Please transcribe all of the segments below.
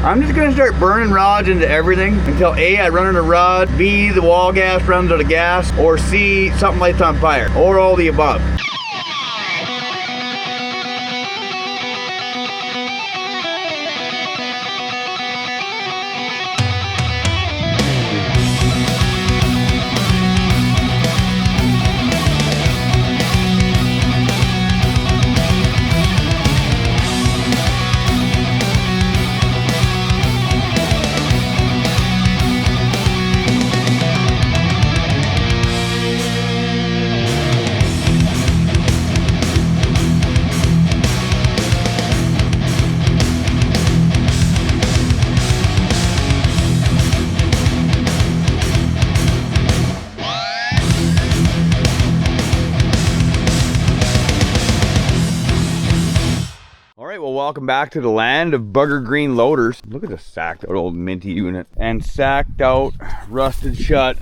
I'm just gonna start burning rods into everything until A, I run out of rod, B, the wall gas runs out of gas, or C, something lights on fire, or all the above. Welcome back to the land of bugger green loaders. Look at the sacked out old minty unit and sacked out, rusted shut,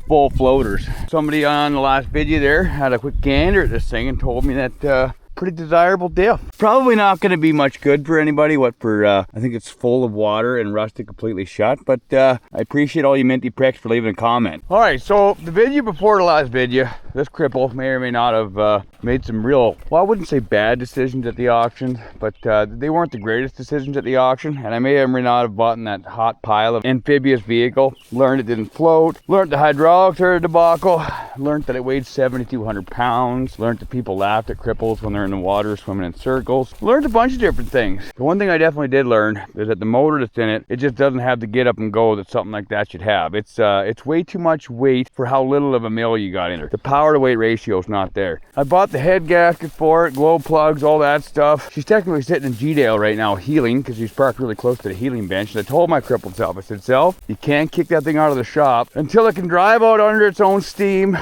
full floaters. Somebody on the last video there had a quick gander at this thing and told me that pretty desirable diff. Probably not going to be much good for anybody. What for? I think it's full of water and rusted completely shut. But I appreciate all you minty pricks for leaving a comment. All right, so the video before the last video, this cripple may or may not have made some real, well, I wouldn't say bad decisions at the auction, but they weren't the greatest decisions at the auction. And I may or may not have bought in that hot pile of amphibious vehicle. Learned it didn't float. Learned the hydraulics are a debacle. Learned that it weighed 7,200 pounds. Learned that people laughed at cripples when they're in the water swimming in circles. Learned a bunch of different things. The one thing I definitely did learn is that the motor that's in it, it just doesn't have the get up and go that something like that should have. It's way too much weight for how little of a mill you got in there. The power to weight ratio is not there. I bought the head gasket for it, glow plugs, all that stuff. She's technically sitting in G-Dale right now healing because she's parked really close to the healing bench. And I told my crippled self, I said, self, you can't kick that thing out of the shop until it can drive out under its own steam,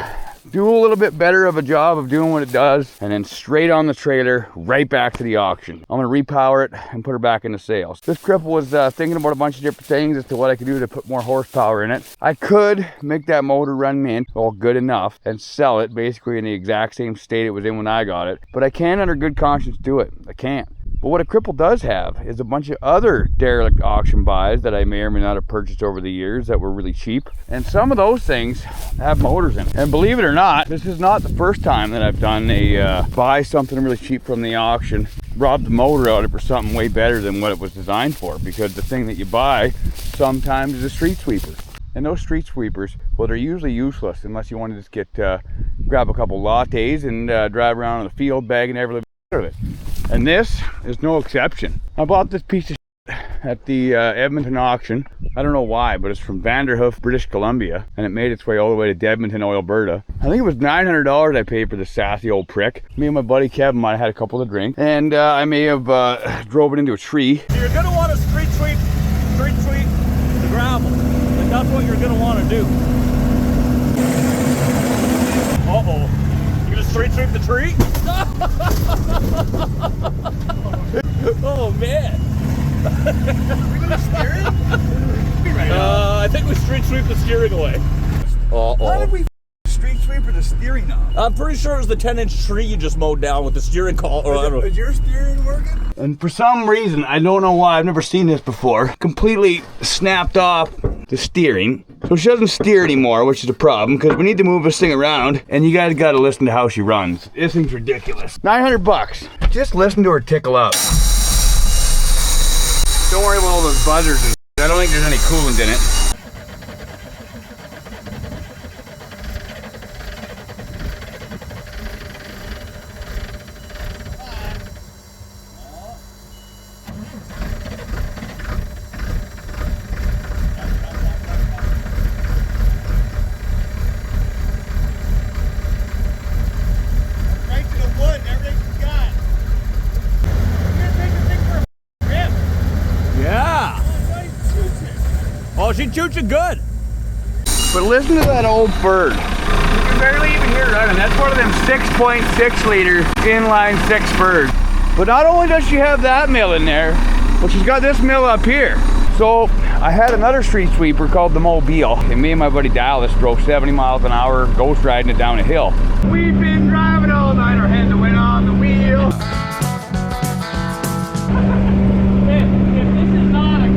do a little bit better of a job of doing what it does, and then straight on the trailer, right back to the auction. I'm gonna repower it and put her back into sales. This cripple was thinking about a bunch of different things as to what I could do to put more horsepower in it. I could make that motor run mint, all good enough, and sell it basically in the exact same state it was in when I got it, but I can't under good conscience do it. I can't. But what a cripple does have is a bunch of other derelict auction buys that I may or may not have purchased over the years that were really cheap. And some of those things have motors in it. And believe it or not, this is not the first time that I've done a buy something really cheap from the auction, rob the motor out of it for something way better than what it was designed for. Because the thing that you buy sometimes is a street sweeper. And those street sweepers, well, they're usually useless unless you want to just get grab a couple lattes and drive around in the field bagging every bit of it. And this is no exception. I bought this piece of shit at the Edmonton auction. I don't know why, but it's from Vanderhoof, British Columbia, and it made its way all the way to Edmonton, Alberta. I think it was $900 I paid for this sassy old prick. Me and my buddy Kevin might have had a couple to drink, and I may have drove it into a tree. You're gonna want to street sweep the gravel. Like that's what you're gonna want to do. Uh-oh. You gonna street sweep the tree? Oh man. We gonna steer it? Right I think we street sweep the steering away. Uh-oh. How did we street sweeper the steering knob? I'm pretty sure it was the 10-inch tree you just mowed down with the steering column. Is your steering working? And for some reason, I don't know why, I've never seen this before, completely snapped off the steering. So she doesn't steer anymore, which is a problem because we need to move this thing around and you guys got to listen to how she runs. This thing's ridiculous. 900 bucks. Just listen to her tickle up. Don't worry about all those buzzers and I don't think there's any coolant in it. She choots it good. But listen to that old bird. You can barely even hear it running. That's one of them 6.6 liter inline 6 birds. But not only does she have that mill in there, but she's got this mill up here. So I had another street sweeper called the Mobile, and me and my buddy Dallas drove 70 miles an hour, ghost riding it down a hill. We've been driving all night, our heads went on the wheel. If this is not a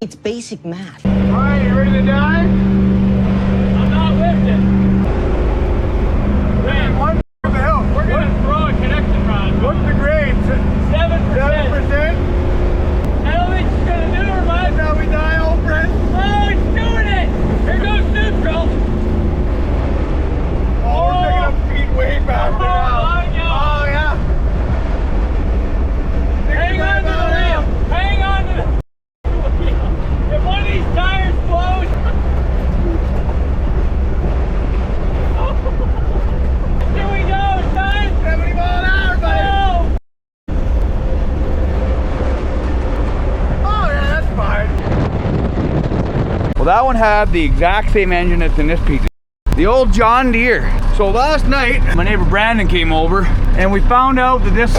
It's basic math. Alright, you ready to dive? I'm not lifting. Man, What the hell? we're gonna throw a connection rod. What's the grade? 7%. 7%? I don't think she's gonna do her, bud. Now we die, old friend. Oh, it's doing it! Here goes neutral. Oh, we're picking up speed way faster now. Oh, yeah. Hang on to the wheel. Hang on to the wheel. If one of these tires blows. Here we go. It's time. 70 mile an hour, buddy. Oh, yeah, that's fine. Well, that one had the exact same engine that's in this piece. The old John Deere. So last night, my neighbor Brandon came over and we found out that this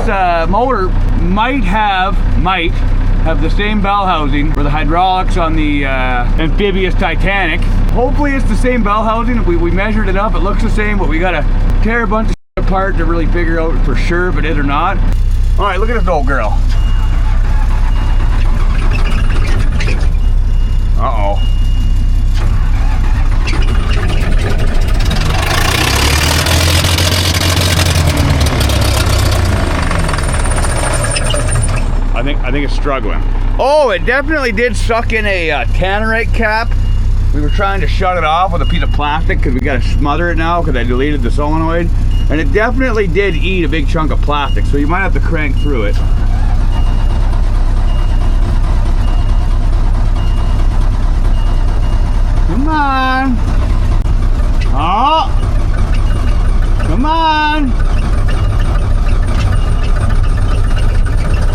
motor might have the same bell housing for the hydraulics on the amphibious Titanic. Hopefully it's the same bell housing. We measured it up, it looks the same, but we gotta tear a bunch of shit apart to really figure out for sure if it is or not. All right, look at this old girl. Uh-oh. I think it's struggling. Oh, it definitely did suck in a tannerite cap. We were trying to shut it off with a piece of plastic because we got to smother it now because I deleted the solenoid. And it definitely did eat a big chunk of plastic, so you might have to crank through it. Come on. Oh. Come on.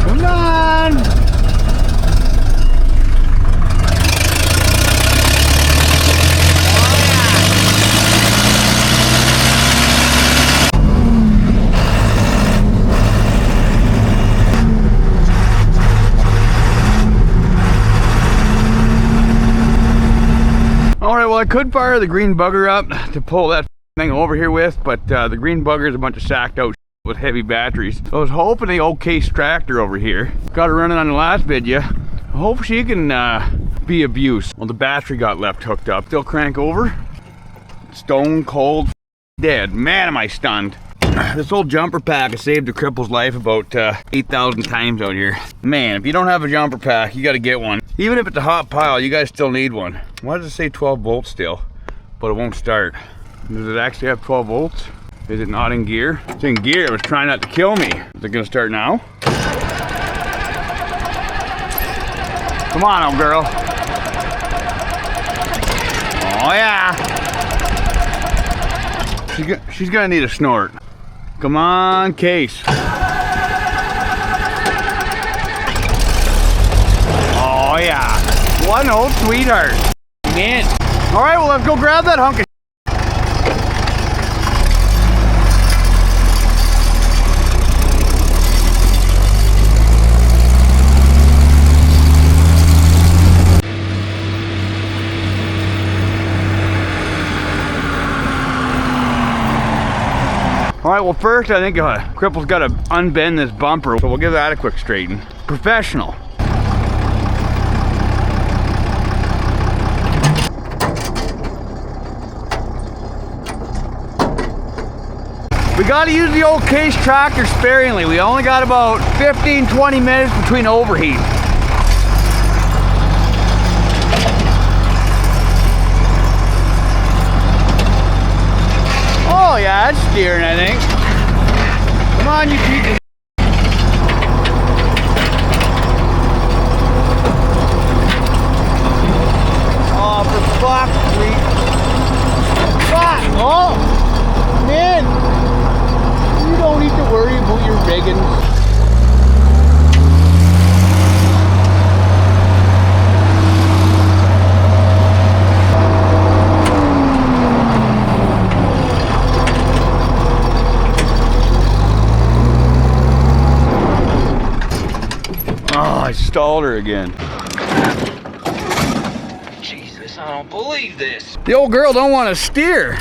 Come on! Alright, well I could fire the green bugger up to pull that thing over here with, but the green bugger is a bunch of sacked out with heavy batteries. I was hoping the old Case tractor over here, got her running on the last video. I hope she can be of use. Well, the battery got left hooked up. They'll crank over. Stone cold dead. Man, am I stunned. This old jumper pack has saved a cripple's life about 8,000 times out here. Man, if you don't have a jumper pack, you gotta get one. Even if it's a hot pile, you guys still need one. Why does it say 12 volts still? But it won't start. Does it actually have 12 volts? Is it not in gear? It's in gear. It was trying not to kill me. Is it gonna start now? Come on, old girl. Oh yeah. She's gonna need a snort. Come on, Case. Oh yeah. What an old sweetheart. Man. All right, well let's go grab that hunk of All right, well first I think Cripple's got to unbend this bumper, so we'll give that a quick straighten. Professional. We got to use the old Case tractor sparingly. We only got about 15-20 minutes between overheats. Oh yeah, it's steering, I think. Come on, you people. Oh, for fuck's sake. Fuck! Oh! Man! You don't need to worry about your rigging. I stalled her again. Jesus, I don't believe this. The old girl don't want to steer.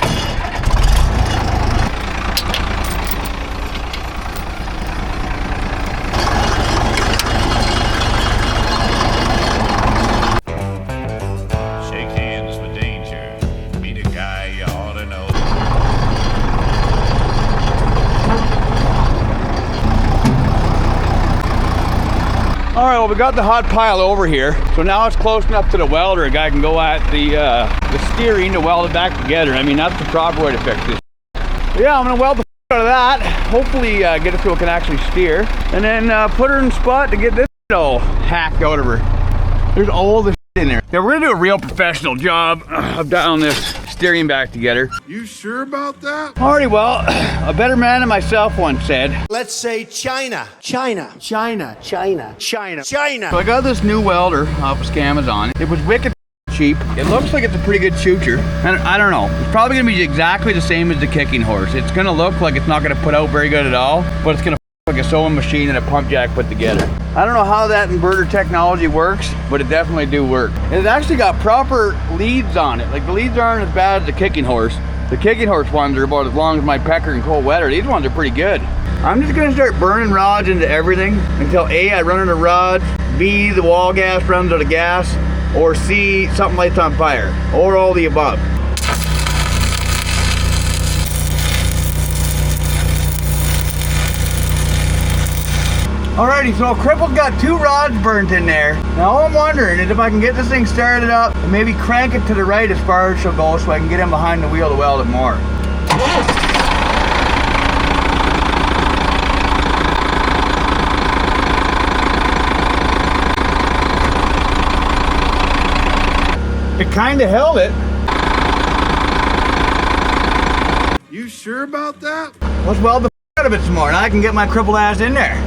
So we got the hot pile over here. So now it's close enough to the welder. A guy can go at the steering to weld it back together. I mean, that's the proper way to fix this. Yeah, I'm gonna weld the out of that. Hopefully get it so it can actually steer. And then put her in spot to get this all hacked out of her. There's all the in there. Yeah, we're gonna do a real professional job of dialing this steering back together. You sure about that? Alrighty, well, a better man than myself once said, Let's say China. China. China. China. China. China. so I got this new welder off of Amazon. It was wicked cheap. It looks like it's a pretty good shooter. And I don't know, it's probably gonna be exactly the same as the kicking horse. It's gonna look like it's not gonna put out very good at all, but it's gonna like a sewing machine and a pump jack put together. I don't know how that inverter technology works, but it definitely do work. It's actually got proper leads on it. Like the leads aren't as bad as the kicking horse. The kicking horse ones are about as long as my pecker and cold weather. These ones are pretty good. I'm just gonna start burning rods into everything until A, I run into rods, B, the wall gas runs out of gas, or C, something lights on fire, or all the above. Alrighty, so Cripple's got 2 rods burnt in there. Now all I'm wondering is if I can get this thing started up and maybe crank it to the right as far as she'll go so I can get in behind the wheel to weld it more. It kinda held it. You sure about that? Let's weld the out of it some more and I can get my crippled ass in there.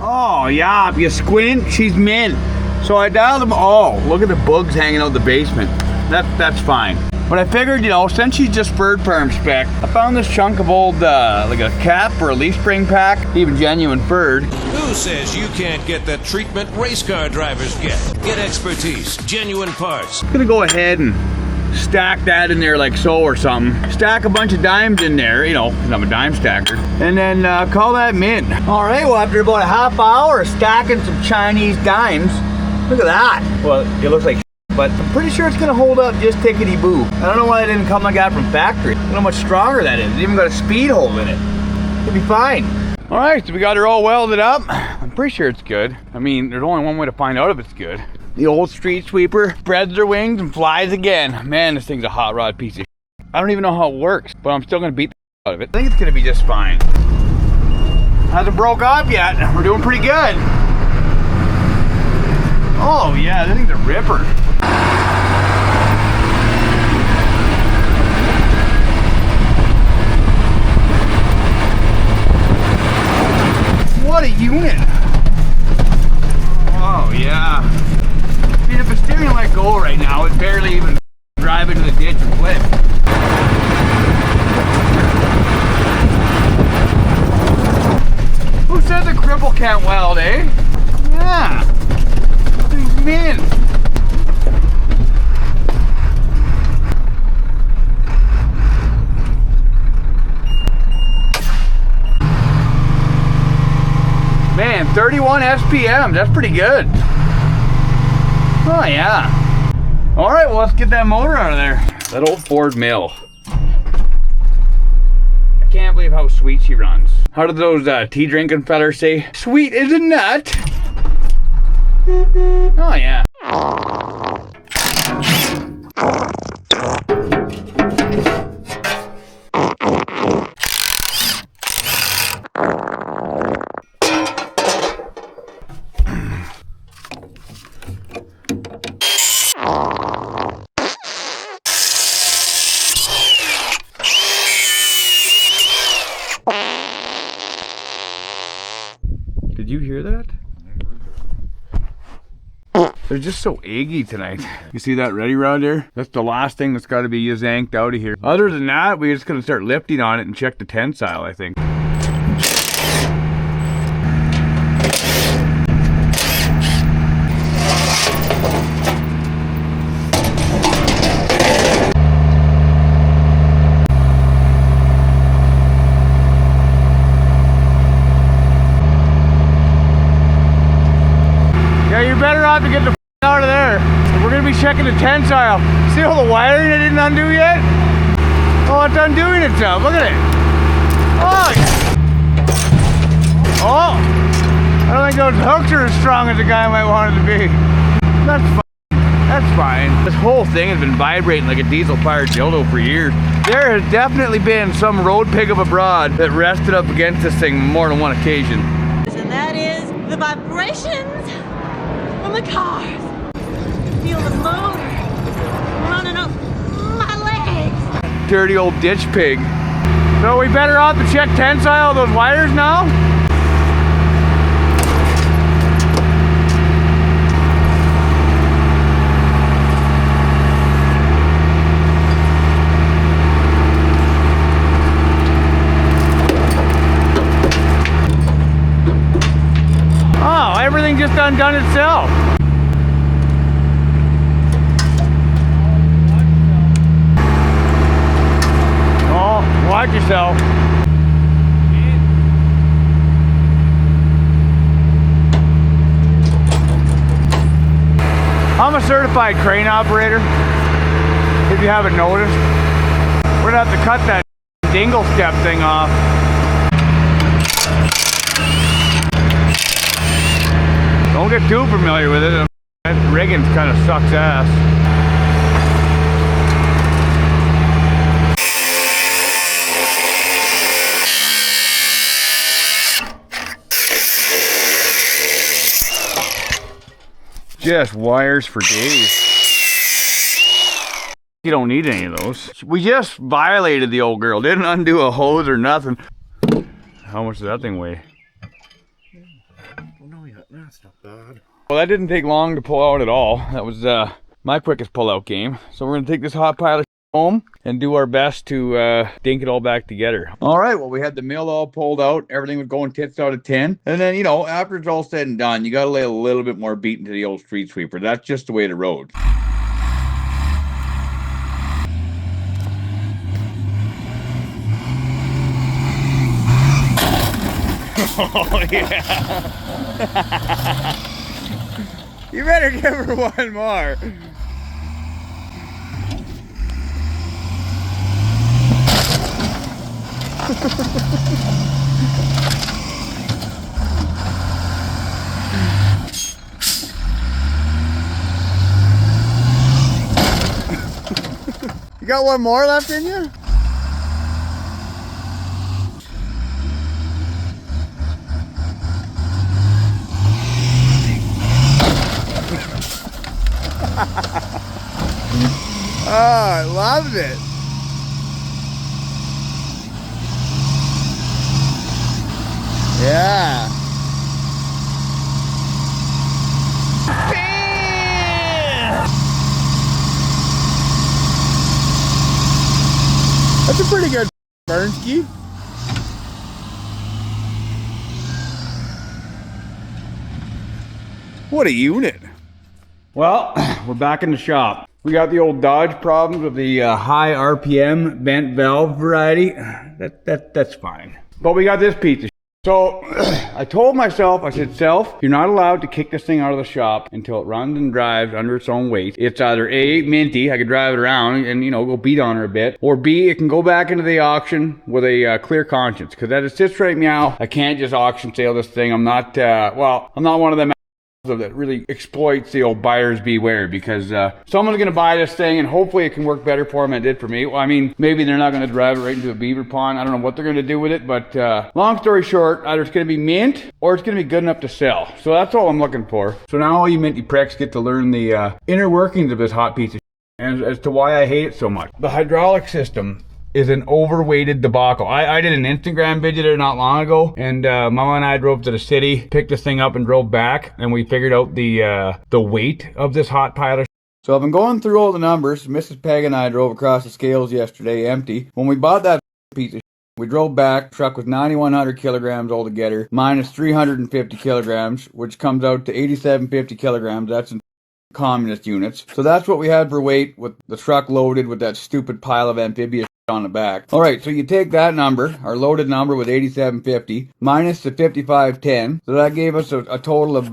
Oh yeah, if you squint, she's mint. So I dialed them all. Look at the bugs hanging out the basement. That's fine. But I figured, you know, since she's just furred farm spec, I found this chunk of old, like a cap or a leaf spring pack, even genuine furred. Who says you can't get the treatment race car drivers get? Get expertise, genuine parts. I'm gonna go ahead and stack that in there like so or something. Stack a bunch of dimes in there, you know, 'cause I'm a dime stacker. And then call that mint. All right, well after about a half hour of stacking some Chinese dimes, look at that. Well, it looks like but I'm pretty sure it's gonna hold up just tickety-boo. I don't know why it didn't come like that from factory. I don't know how much stronger that is. It's even got a speed hole in it. It'll be fine. All right, so we got her all welded up. I'm pretty sure it's good. I mean, there's only one way to find out if it's good. The old street sweeper spreads her wings and flies again. Man, this thing's a hot rod piece of shit. I don't even know how it works, but I'm still gonna beat the out of it. I think it's gonna be just fine. Hasn't broke off yet. We're doing pretty good. Oh yeah, this thing's a ripper. What a unit. Oh yeah. I mean, if the steering let go right now, it'd barely even drive into the ditch and flip. Who said the cripple can't weld, eh? Yeah. These men. Man, 31 SPM, that's pretty good. Oh yeah. All right, well let's get that motor out of there. That old Ford Mill. I can't believe how sweet she runs. How did those tea drinking fellers say? Sweet as a nut. Oh yeah. Did you hear that? They're just so eggy tonight. You see that ready rod there? That's the last thing that's got to be yanked out of here. Other than that, we're just gonna start lifting on it and check the tensile, I think. You're better off to get the out of there. We're gonna be checking the tensile. See all the wiring I didn't undo yet? Oh, it's undoing itself. Look at it. Oh, yeah. Oh, I don't think those hooks are as strong as the guy might want it to be. That's fine. That's fine. This whole thing has been vibrating like a diesel-fired dildo for years. There has definitely been some road pig of a broad that rested up against this thing more than one occasion. And that is the vibrations from the cars. Feel the motor running up my legs. Dirty old ditch pig. So we better off to check tensile of those wires now? Oh, everything just undone itself. Watch yourself. I'm a certified crane operator, if you haven't noticed. We're gonna have to cut that dingle step thing off. Don't get too familiar with it. That rigging kind of sucks ass. Just wires for days. You don't need any of those. We just violated the old girl. Didn't undo a hose or nothing. How much does that thing weigh? Oh, no, yeah, that's not bad. Well, that didn't take long to pull out at all. That was my quickest pull-out game. So we're gonna take this hot pile of home and do our best to dink it all back together. All right, well, we had the mill all pulled out. Everything was going tits out of 10. And then, you know, after it's all said and done, you got to lay a little bit more beat into the old street sweeper. That's just the way the road. Oh, yeah. You better give her one more. You got one more left in you? Oh, I loved it. Yeah. Bam! That's a pretty good burn ski. What a unit. Well, we're back in the shop. We got the old Dodge problems with the high RPM bent valve variety. That's fine. But we got this piece of shit. So I told myself, I said, self, you're not allowed to kick this thing out of the shop until it runs and drives under its own weight. It's either A, minty, I could drive it around and, you know, go beat on her a bit, or B, it can go back into the auction with a clear conscience. Because as it sits right now, I can't just auction sale this thing. I'm not, I'm not one of them that really exploits the old buyers beware, because someone's going to buy this thing and hopefully it can work better for them than it did for me. Well, I mean, maybe they're not going to drive it right into a beaver pond. I don't know what they're going to do with it, but long story short, either it's going to be mint or it's going to be good enough to sell. So that's all I'm looking for. So now all you minty pricks get to learn the inner workings of this hot piece of shit and as to why I hate it so much. The hydraulic system is an overweighted debacle. I did an Instagram video there not long ago, and Mama and I drove to the city, picked this thing up and drove back, and we figured out the weight of this hot pile of. So I've been going through all the numbers. Mrs. Peg and I drove across the scales yesterday empty. When we bought that piece of we drove back, truck was 9,100 kilograms altogether, minus 350 kilograms, which comes out to 8,750 kilograms. That's in communist units. So that's what we had for weight with the truck loaded with that stupid pile of amphibious on the back. Alright, so you take that number, our loaded number was 8,750, minus the 5,510. So that gave us a total of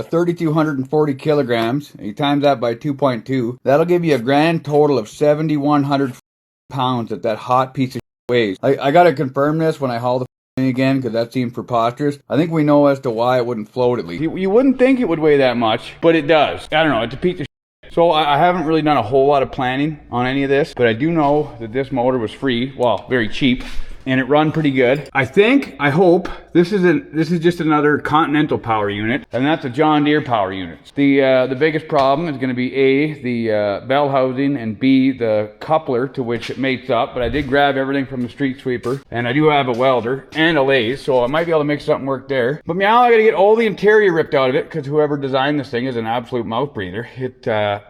3,240 kilograms. You times that by 2.2. That'll give you a grand total of 7,100 pounds that hot piece of weighs. I gotta confirm this when I haul the thing again, because that seems preposterous. I think we know as to why it wouldn't float at least. You wouldn't think it would weigh that much, but it does. I don't know, it's a piece of. So I haven't really done a whole lot of planning on any of this, but I do know that this motor was free, well, very cheap, and it run pretty good. I hope, this is just another Continental power unit, and that's a John Deere power unit. The biggest problem is gonna be A, the bell housing, and B, the coupler to which it mates up, but I did grab everything from the street sweeper, and I do have a welder and a lathe, so I might be able to make something work there. But now I gotta get all the interior ripped out of it, because whoever designed this thing is an absolute mouth breather.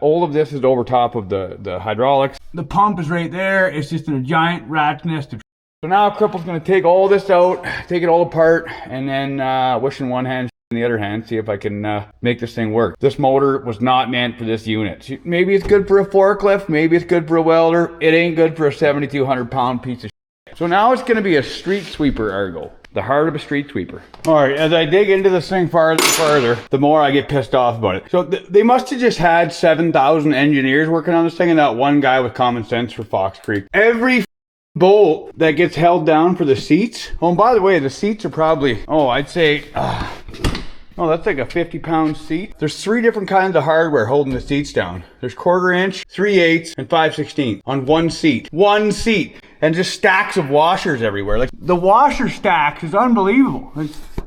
All of this is over top of the hydraulics. The pump is right there, it's just in a giant rat's nest of. So now Cripple's gonna take all this out, take it all apart, and then wish in one hand, in the other hand, see if I can make this thing work. This motor was not meant for this unit. Maybe it's good for a forklift, maybe it's good for a welder. It ain't good for a 7,200 pound piece of shit. So now it's gonna be a street sweeper Argo. The heart of a street sweeper. Alright, as I dig into this thing farther and farther, the more I get pissed off about it. So they must have just had 7,000 engineers working on this thing and that one guy with common sense for Fox Creek. Every bolt that gets held down for the seats. Oh, and by the way, the seats are probably, I'd say, that's like a 50-pound seat. There's 3 different kinds of hardware holding the seats down. There's 1/4 inch, 3/8, and 5/16 on one seat. One seat. And just stacks of washers everywhere. Like, the washer stacks is unbelievable.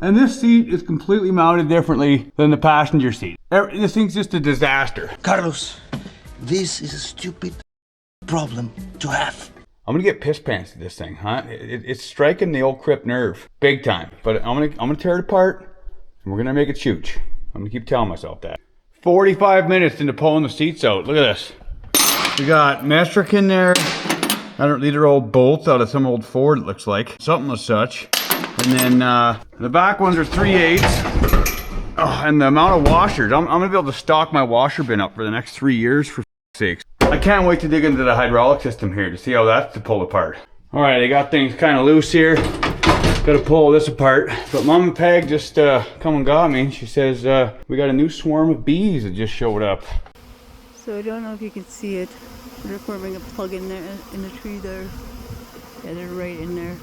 And this seat is completely mounted differently than the passenger seat. This thing's just a disaster. Carlos, this is a stupid problem to have. I'm gonna get piss pants at this thing, huh? It's striking the old Crip nerve, big time. But I'm gonna tear it apart, and we're gonna make it chooch. I'm gonna keep telling myself that. 45 minutes into pulling the seats out. Look at this. We got metric in there. These are old bolts out of some old Ford, it looks like. Something as such. And then the back ones are 3/8. Oh, and the amount of washers. I'm gonna be able to stock my washer bin up for the next 3 years, for sakes. I can't wait to dig into the hydraulic system here to see how that's to pull apart. Alright, I got things kind of loose here. Gotta pull this apart. But Mama Peg just come and got me. She says we got a new swarm of bees that just showed up. So I don't know if you can see it. They're forming a plug in there, in the tree there. Yeah, they're right in there.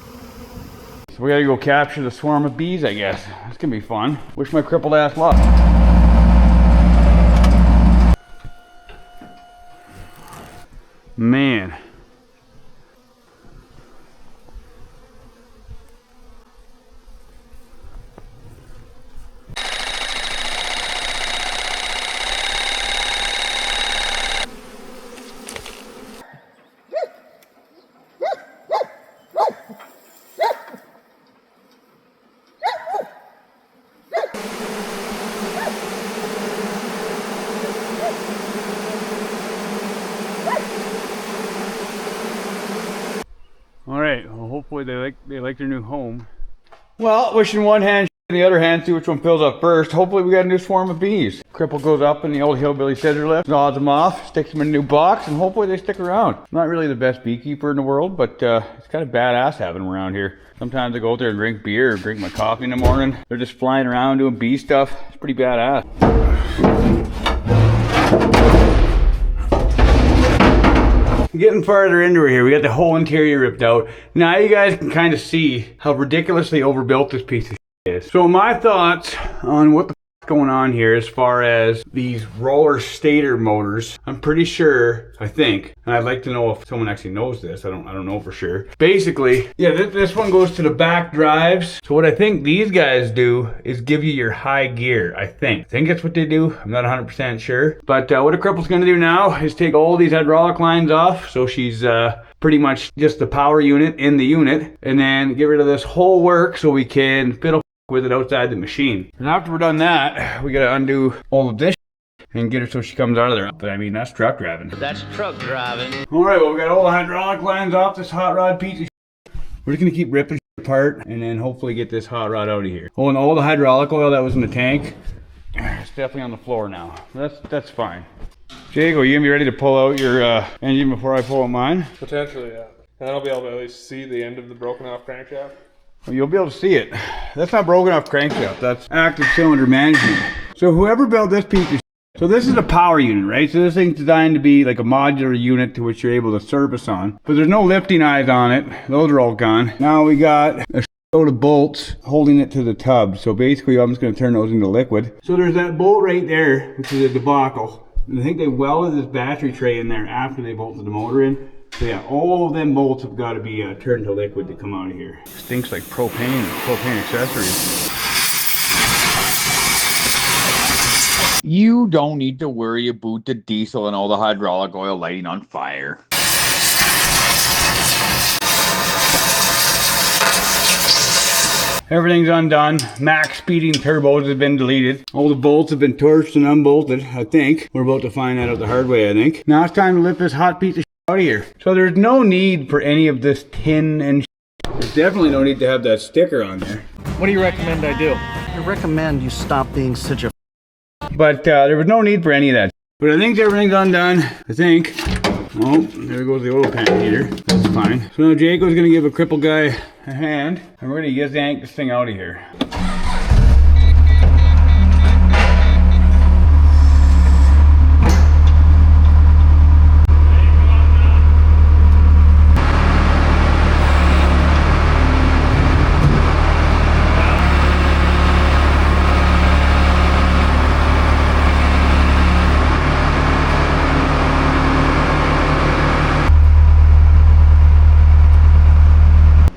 So we gotta go capture the swarm of bees, I guess. It's gonna be fun. Wish my crippled ass luck. Man. Alright, well hopefully they like their new home. Well, wishing one hand in the other hand, see which one fills up first. Hopefully we got a new swarm of bees. Cripple goes up in the old hillbilly scissor lift, gnaws them off, sticks them in a new box, and hopefully they stick around. I'm not really the best beekeeper in the world, but it's kind of badass having them around here. Sometimes I go out there and drink beer or drink my coffee in the morning. They're just flying around doing bee stuff. It's pretty badass. Getting farther into it here, we got the whole interior ripped out. Now you guys can kind of see how ridiculously overbuilt this piece of shit is. So my thoughts on what the f*** is going on here as far as these roller stator motors. I'm pretty sure, I think, and I'd like to know if someone actually knows this. I don't know for sure. Basically, yeah, this one goes to the back drives. So what I think these guys do is give you your high gear, I think. That's what they do. I'm not 100% sure. But what a cripple's gonna do now is take all these hydraulic lines off. So she's pretty much just the power unit in the unit, and then get rid of this whole work so we can fiddle with it outside the machine. And after we're done that, we gotta undo all of this and get her so she comes out of there. But I mean, that's truck driving. That's truck driving. All right, well, we got all the hydraulic lines off this hot rod piece of shit. We're just gonna keep ripping apart and then hopefully get this hot rod out of here. Oh, and all the hydraulic oil that was in the tank, it's definitely on the floor now. That's fine. Jago, you gonna be ready to pull out your engine before I pull out mine? Potentially, yeah. And I'll be able to at least see the end of the broken off crankshaft. Well, you'll be able to see it. That's not broken off crankshaft. That's active cylinder management. So whoever built this piece of shit, so this is a power unit, right? So this thing's designed to be like a modular unit to which you're able to service on. But there's no lifting eyes on it. Those are all gone. Now we got a load of bolts holding it to the tub. So basically I'm just going to turn those into liquid. So there's that bolt right there, which is a debacle. And I think they welded this battery tray in there after they bolted the motor in. So yeah, all of them bolts have got to be turned to liquid to come out of here. Stinks like propane accessories. You don't need to worry about the diesel and all the hydraulic oil lighting on fire. Everything's undone. Max speeding turbos have been deleted. All the bolts have been torched and unbolted, I think. We're about to find that out the hard way, I think. Now it's time to lift this hot piece of out of here. So there's no need for any of this tin and there's definitely no need to have that sticker on there. What do you recommend I do? I recommend you stop being such a But there was no need for any of that. But I think everything's undone. I think. Oh, there goes the oil pan heater. That's fine. So now Jaco's gonna give a crippled guy a hand, and we're gonna yank this thing out of here.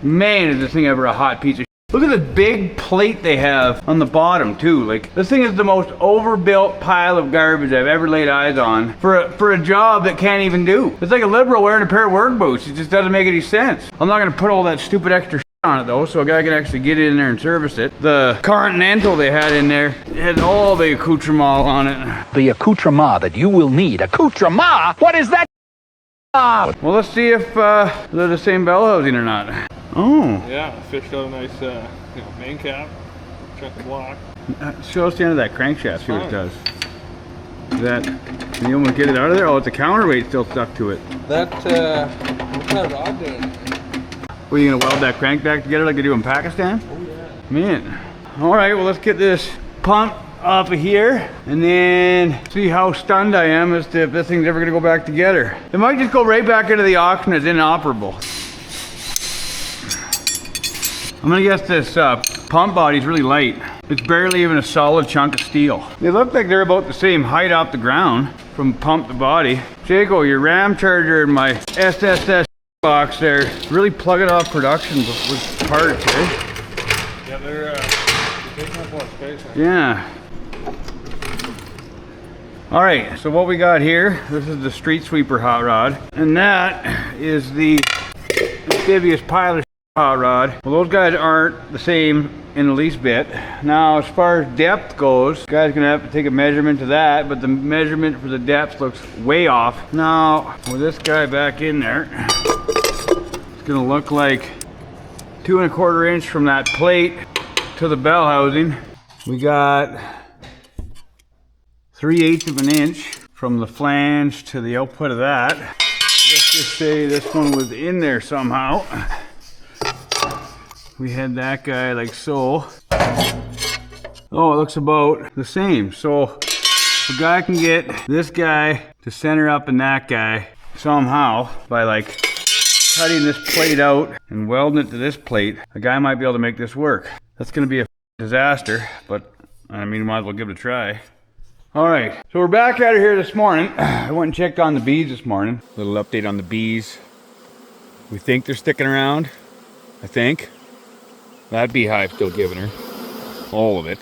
Man, is this thing ever a hot piece of shit. Look at the big plate they have on the bottom too. Like, this thing is the most overbuilt pile of garbage I've ever laid eyes on for a job that can't even do. It's like a liberal wearing a pair of work boots. It just doesn't make any sense. I'm not gonna put all that stupid extra shit on it though, so a guy can actually get in there and service it. The Continental they had in there, it had all the accoutrement on it. The accoutrement that you will need. Accoutrement? What is that? Well, let's see if they're the same bell housing or not. Oh. Yeah, fished out a nice main cap, check the block. Show us the end of that crankshaft, see what it does. Is that, can you almost get it out of there? Oh, it's a counterweight still stuck to it. That, what's that rod doing? What, are you gonna weld that crank back together like they do in Pakistan? Oh yeah. Man. All right, well, let's get this pump off of here and then see how stunned I am as to if this thing's ever gonna go back together. It might just go right back into the auction as inoperable. I'm gonna guess this pump body's really light. It's barely even a solid chunk of steel. They look like they're about the same height off the ground from pump to body. Jaco, your RAM charger and my SSS box there, really plugging off production with parts, eh? Yeah, they're taking up a lot of space. Huh? Yeah. All right, so what we got here, this is the street sweeper hot rod, and that is the amphibious pilot hot rod. Well, those guys aren't the same in the least bit. Now, as far as depth goes, guy's gonna have to take a measurement to that, but the measurement for the depth looks way off. Now, with this guy back in there, it's gonna look like 2 1/4 inch from that plate to the bell housing. We got 3/8 of an inch from the flange to the output of that. Let's just say this one was in there somehow. We had that guy like so. Oh, it looks about the same. So the guy can get this guy to center up in that guy somehow by like cutting this plate out and welding it to this plate. A guy might be able to make this work. That's gonna be a disaster, but I mean, might as well give it a try. All right, so we're back out of here this morning. I went and checked on the bees this morning. Little update on the bees. We think they're sticking around, I think. That beehive still giving her all of it.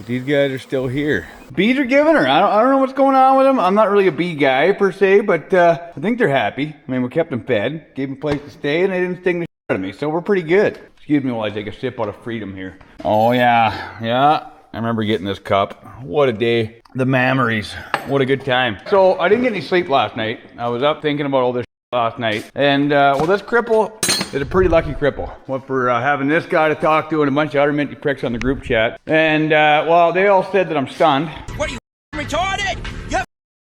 But these guys are still here. Bees are giving her. I don't know what's going on with them. I'm not really a bee guy per se, but I think they're happy. I mean, we kept them fed, gave them a place to stay, and they didn't sting the shit out of me. So we're pretty good. Excuse me while I take a sip out of freedom here. Oh yeah, yeah. I remember getting this cup. What a day. The memories. What a good time. So I didn't get any sleep last night. I was up thinking about all this last night. And well, this cripple is a pretty lucky cripple. What for having this guy to talk to and a bunch of other minty pricks on the group chat. And well, they all said that I'm stunned. What are you retarded? You're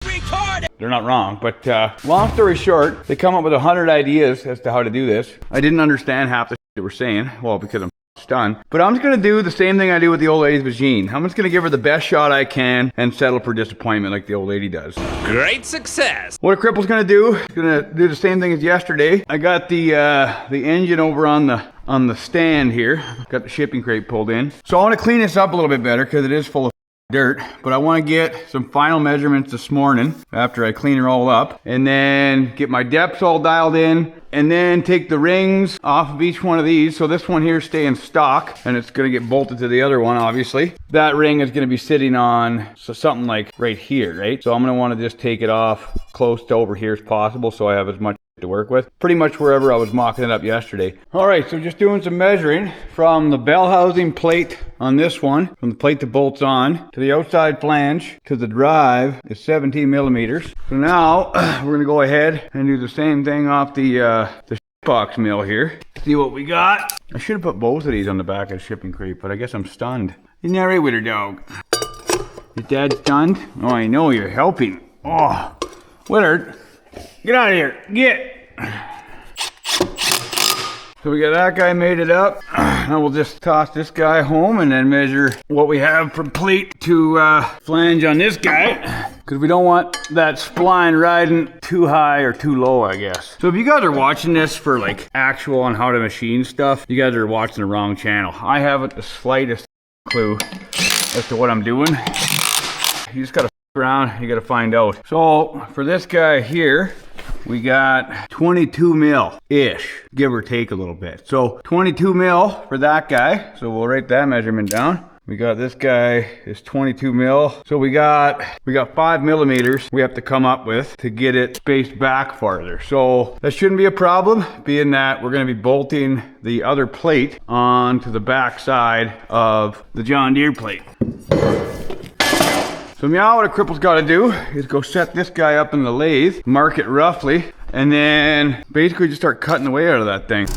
retarded. They're not wrong, but long story short, they come up with 100 ideas as to how to do this. I didn't understand half the shit they were saying. Well, because I'm stunned. But I'm just gonna do the same thing I do with the old lady's machine. I'm just gonna give her the best shot I can and settle for disappointment like the old lady does. Great success. What a cripple's gonna do, he's gonna do the same thing as yesterday. I got the engine over on the stand here. Got the shipping crate pulled in. So I wanna clean this up a little bit better because it is full of dirt, but I want to get some final measurements this morning after I clean her all up, and then get my depths all dialed in, and then take the rings off of each one of these. So this one here stay in stock, and it's going to get bolted to the other one, obviously. That ring is going to be sitting on something like right here, right? So I'm going to want to just take it off close to over here as possible, so I have as much to work with. Pretty much wherever I was mocking it up yesterday. All right, so just doing some measuring from the bell housing plate on this one, from the plate that bolts on to the outside flange to the drive is 17 millimeters. So now we're gonna go ahead and do the same thing off the box mill here. See what we got. I should have put both of these on the back of the shipping crate, but I guess I'm stunned. Isn't that right with her, dog? Your dad stunned? Oh, I know, you're helping. Oh, Willard. Get out of here, get! So we got that guy made it up. Now we'll just toss this guy home and then measure what we have from plate to flange on this guy. Because we don't want that spline riding too high or too low, I guess. So if you guys are watching this for like actual on how to machine stuff, you guys are watching the wrong channel. I haven't the slightest clue as to what I'm doing. You just gotta around, you gotta find out. So for this guy here, we got 22 mil-ish, give or take a little bit. So 22 mil for that guy. So we'll write that measurement down. We got this guy is 22 mil. So we got 5 millimeters we have to come up with to get it spaced back farther. So that shouldn't be a problem, being that we're gonna be bolting the other plate onto the back side of the John Deere plate. So now what a cripple's got to do is go set this guy up in the lathe, mark it roughly, and then basically just start cutting away out of that thing.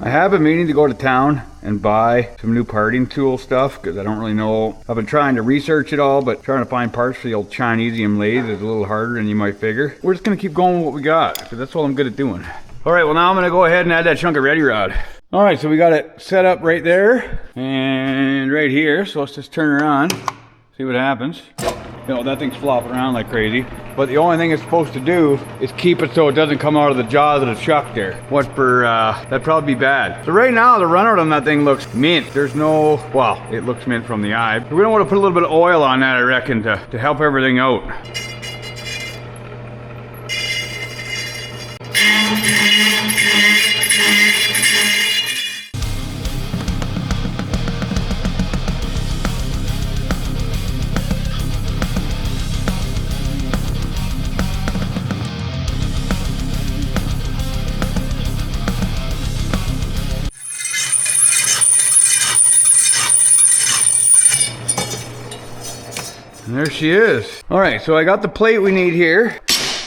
I have been meaning to go to town and buy some new parting tool stuff because I don't really know. I've been trying to research it all, but trying to find parts for the old Chinesium lathe is a little harder than you might figure. We're just going to keep going with what we got because that's all I'm good at doing. All right, well now I'm going to go ahead and add that chunk of ready rod. All right, so we got it set up right there and right here. So let's just turn her on, see what happens. You know, that thing's flopping around like crazy. But the only thing it's supposed to do is keep it so it doesn't come out of the jaws of the chuck there. What for, that'd probably be bad. So right now, the run out on that thing looks mint. There's no, well, it looks mint from the eye. We're gonna wanna put a little bit of oil on that, I reckon, to help everything out. And there she is. All right, so I got the plate we need here.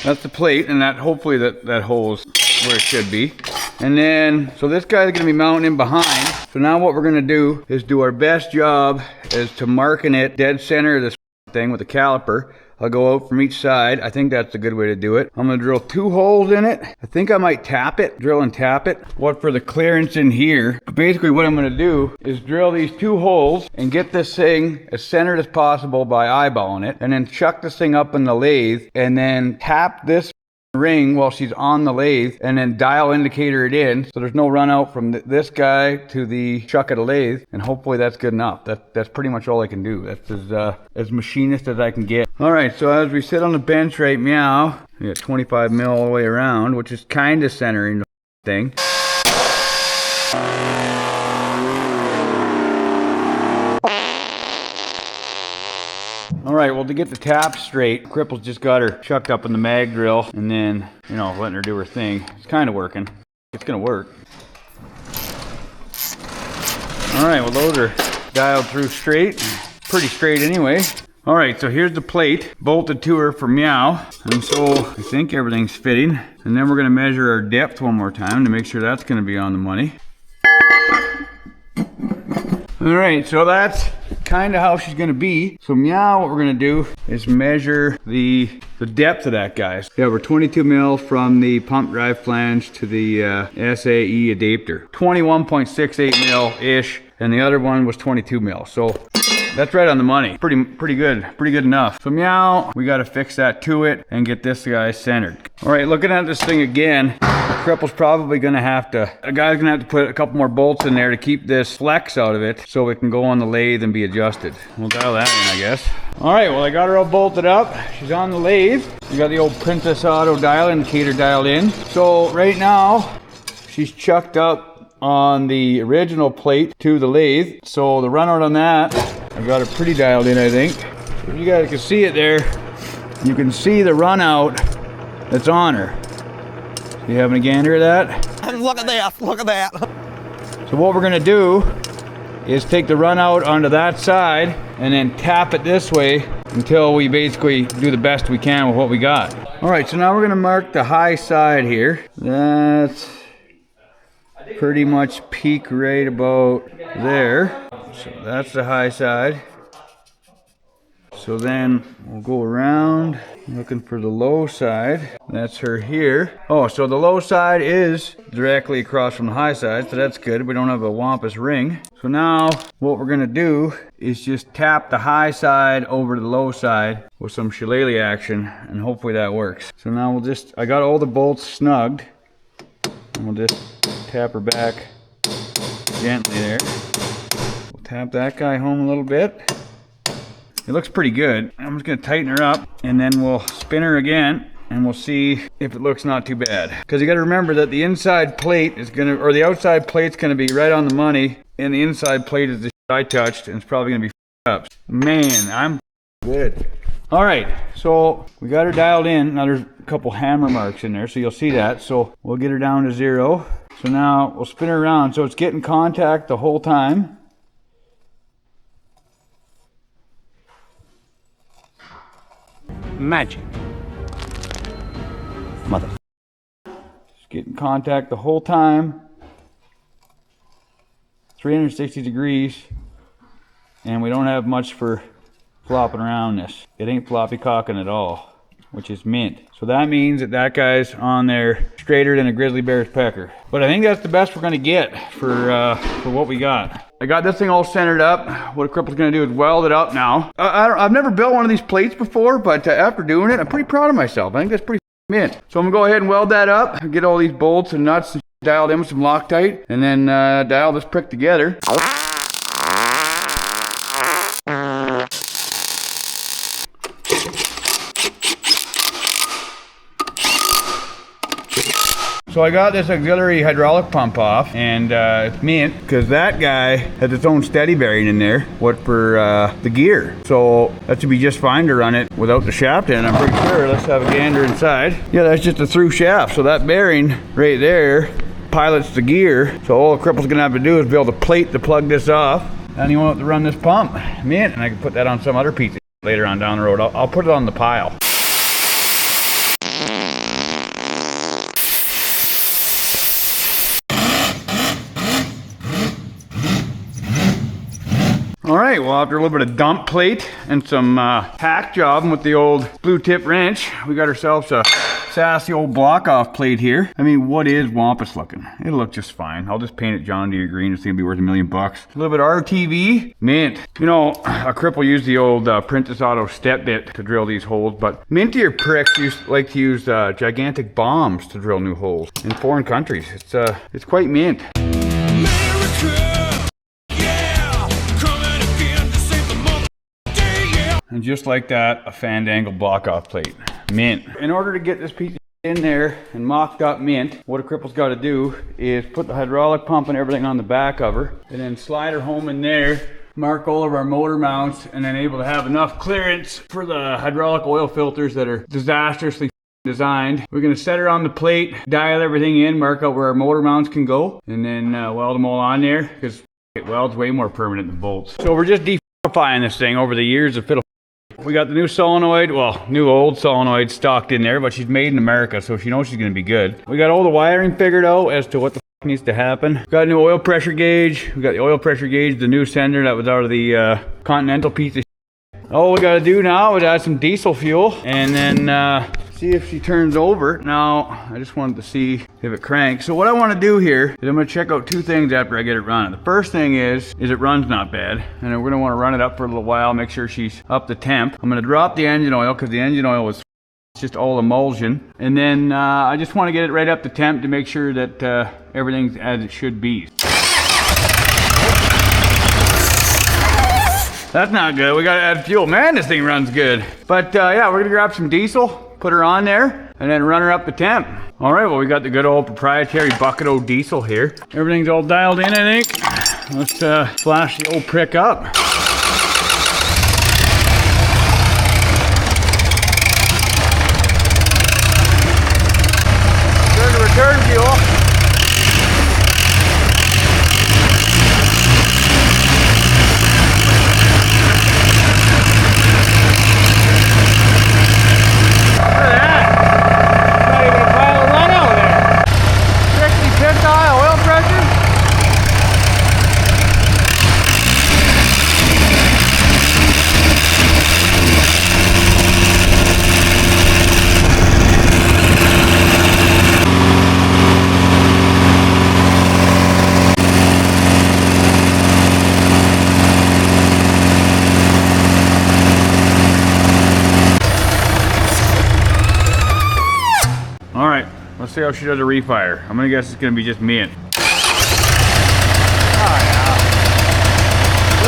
That's the plate, and that hopefully that hole's where it should be. And then, so this guy's gonna be mounting in behind. So now what we're gonna do is do our best job is to marking it dead center of this thing with a caliper. I'll go out from each side. I think that's a good way to do it. I'm gonna drill 2 holes in it. I think I might tap it, drill and tap it. What for the clearance in here. Basically what I'm gonna do is drill these 2 holes and get this thing as centered as possible by eyeballing it, and then chuck this thing up in the lathe and then tap this ring while she's on the lathe and then dial indicator it in so there's no run out from this guy to the chuck of the lathe, and hopefully that's good enough. That's pretty much all I can do. That's as machinist as I can get. All right, so as we sit on the bench right now, we got 25 mil all the way around, which is kind of centering the thing. right, well, to get the tap straight, Cripple's just got her chucked up in the mag drill and then, you know, letting her do her thing. It's kind of working. It's gonna work. All right, well, those are dialed through straight. Pretty straight anyway. All right, so here's the plate bolted to her for meow. And so I think everything's fitting. And then we're gonna measure our depth one more time to make sure that's gonna be on the money. All right, so that's kind of how she's gonna be. So meow, what we're gonna do is measure the depth of that, guys. Yeah, we're 22 mil from the pump drive flange to the SAE adapter. 21.68 mil-ish, and the other one was 22 mil. So that's right on the money. Pretty good enough. So meow, we gotta fix that to it and get this guy centered. All right, looking at this thing again, Cripple's probably gonna have to, a guy's gonna have to put a couple more bolts in there to keep this flex out of it so it can go on the lathe and be adjusted. We'll dial that in, I guess. All right, well, I got her all bolted up. She's on the lathe. We got the old Princess Auto dial indicator dialed in. So right now, she's chucked up on the original plate to the lathe. So the run out on that, I've got it pretty dialed in, I think. If you guys can see it there, you can see the run out that's on her. You having a gander at that? Look at that, look at that. So what we're gonna do is take the run out onto that side and then tap it this way until we basically do the best we can with what we got. All right, so now we're gonna mark the high side here. That's pretty much peak right about there. So that's the high side. So then we'll go around looking for the low side. That's her here. Oh, so the low side is directly across from the high side, so that's good. We don't have a wampus ring. So now what we're gonna do is just tap the high side over to the low side with some shillelagh action, and hopefully that works. So now we'll just, I got all the bolts snugged, and we'll just tap her back gently there. We'll tap that guy home a little bit. It looks pretty good. I'm just gonna tighten her up and then we'll spin her again and we'll see if it looks not too bad. Because you gotta remember that the inside plate is gonna, or the outside plate's gonna be right on the money, and the inside plate is the shit I touched, and it's probably gonna be up. Man, I'm good. All right, so we got her dialed in. Now there's a couple hammer marks in there, so you'll see that. So we'll get her down to 0. So now we'll spin her around so it's getting contact the whole time. Magic. Mother. Just getting contact the whole time. 360 degrees. And we don't have much for flopping around this. It ain't floppy cocking at all, which is mint. So that means that that guy's on there straighter than a grizzly bear's pecker. But I think that's the best we're gonna get for what we got. I got this thing all centered up. What a cripple's gonna do is weld it up now. I've never built one of these plates before, but after doing it, I'm pretty proud of myself. I think that's pretty mint. So I'm gonna go ahead and weld that up, get all these bolts and nuts and dialed in with some Loctite, and then dial this prick together. So I got this auxiliary hydraulic pump off, and it's mint because that guy has its own steady bearing in there, what for the gear. So that should be just fine to run it without the shaft in, I'm pretty sure. Let's have a gander inside. Yeah, that's just a through shaft. So that bearing right there pilots the gear. So all the cripple's gonna have to do is build a plate to plug this off, and you won't have to run this pump. Mint, and I can put that on some other piece later on down the road. I'll put it on the pile. All right, well, after a little bit of dump plate and some hack job with the old blue tip wrench, we got ourselves a sassy old block off plate here. I mean, what is wampus looking? It'll look just fine. I'll just paint it John Deere green. It's gonna be worth $1 million. A little bit of RTV, mint. You know, a cripple used the old Princess Auto step bit to drill these holes, but mintier pricks like to use gigantic bombs to drill new holes in foreign countries. It's quite mint. And just like that, a fanned angle block off plate. Mint. In order to get this piece in there and mocked up mint, what a cripple's got to do is put the hydraulic pump and everything on the back of her, and then slide her home in there mark all of our motor mounts, and then able to have enough clearance for the hydraulic oil filters that are disastrously designed. We're going to set her on the plate, dial everything in, mark out where our motor mounts can go, and then weld them all on there, because it welds way more permanent than bolts. So we're just defying this thing over the years of fiddle. We got the new solenoid, well, new old solenoid stocked in there, but she's made in America, so she knows she's going to be good. We got all the wiring figured out as to what the needs to happen. We got a new oil pressure gauge. We got the oil pressure gauge, the new sender that was out of the Continental piece of shit. All we got to do now is add some diesel fuel, and then see if she turns over. Now, I just wanted to see if it cranks. So what I want to do here is I'm going to check out two things after I get it running. The first thing is it runs not bad. And then we're going to want to run it up for a little while, make sure she's up to temp. I'm going to drop the engine oil because the engine oil was just all emulsion. And then I just want to get it right up to temp to make sure that everything's as it should be. That's not good. We got to add fuel. Man, this thing runs good. But yeah, we're going to grab some diesel, put her on there, and then run her up to temp. All right, well, we got the good old proprietary bucket of diesel here. Everything's all dialed in, I think. Let's flash the old prick up. Turn to return fuel. Let's see how she does a refire. I'm gonna guess it's gonna be just me. Oh yeah.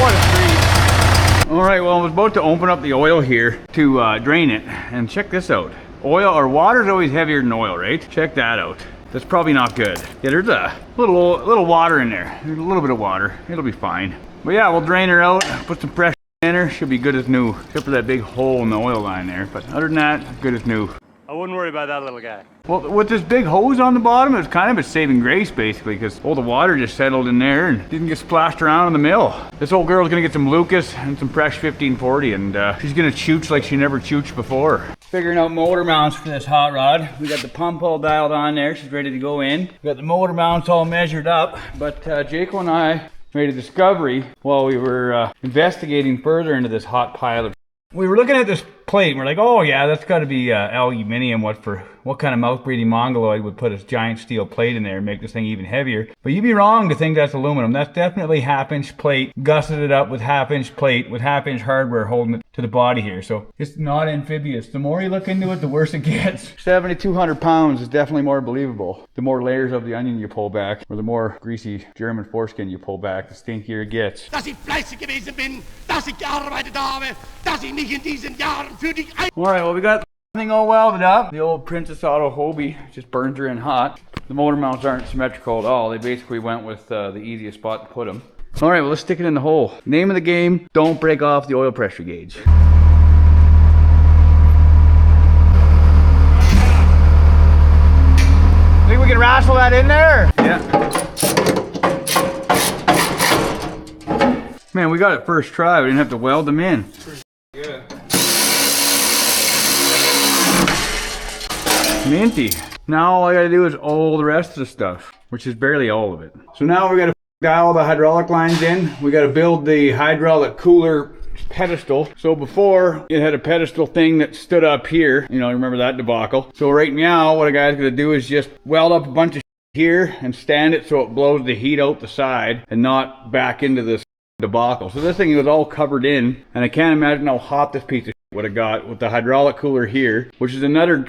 What a treat. All right, well, I was about to open up the oil here to drain it, and check this out. Oil or water's always heavier than oil, right? Check that out. That's probably not good. Yeah, there's a little water in there. There's a little bit of water. It'll be fine. But yeah, we'll drain her out, put some fresh in her. She'll be good as new, except for that big hole in the oil line there. But other than that, good as new. I wouldn't worry about that little guy. Well, with this big hose on the bottom, it's kind of a saving grace, basically, because all the water just settled in there and didn't get splashed around in the mill. This old girl's gonna get some Lucas and some fresh 1540, and she's gonna chooch like she never chooched before. Figuring out motor mounts for this hot rod. We got the pump all dialed on there. She's ready to go in. We got the motor mounts all measured up, but Jaco and I made a discovery while we were investigating further into this hot pile of. We were looking at this plate and we're like, oh yeah, that's got to be aluminium. What kind of mouth-breathing mongoloid would put a giant steel plate in there and make this thing even heavier? But you'd be wrong to think that's aluminum. That's definitely half-inch plate, gusseted it up with half-inch plate with half-inch hardware holding it to the body here. So it's not amphibious. The more you look into it, the worse it gets. 7,200 pounds is definitely more believable. The more layers of the onion you pull back, or the more greasy German foreskin you pull back, the stinkier it gets. Dass ich fleißig gewesen bin, dass ich gearbeitet habe, dass ich nicht in diesen Jahren für dich ein... All right, well, we got everything all welded up. The old Princess Auto Hobie just burns her in hot. The motor mounts aren't symmetrical at all. They basically went with the easiest spot to put them. All right, well, let's stick it in the hole. Name of the game, don't break off the oil pressure gauge. Think we can wrestle that in there? Yeah. Man, we got it first try. We didn't have to weld them in. Good. Minty. Now all I gotta do is all the rest of the stuff, which is barely all of it. So now we gotta dial the hydraulic lines in. We gotta build the hydraulic cooler pedestal. So before, it had a pedestal thing that stood up here. You know, remember that debacle. So right now, what a guy's gonna do is just weld up a bunch of here and stand it so it blows the heat out the side and not back into this debacle. So this thing was all covered in, and I can't imagine how hot this piece of would have got with the hydraulic cooler here, which is another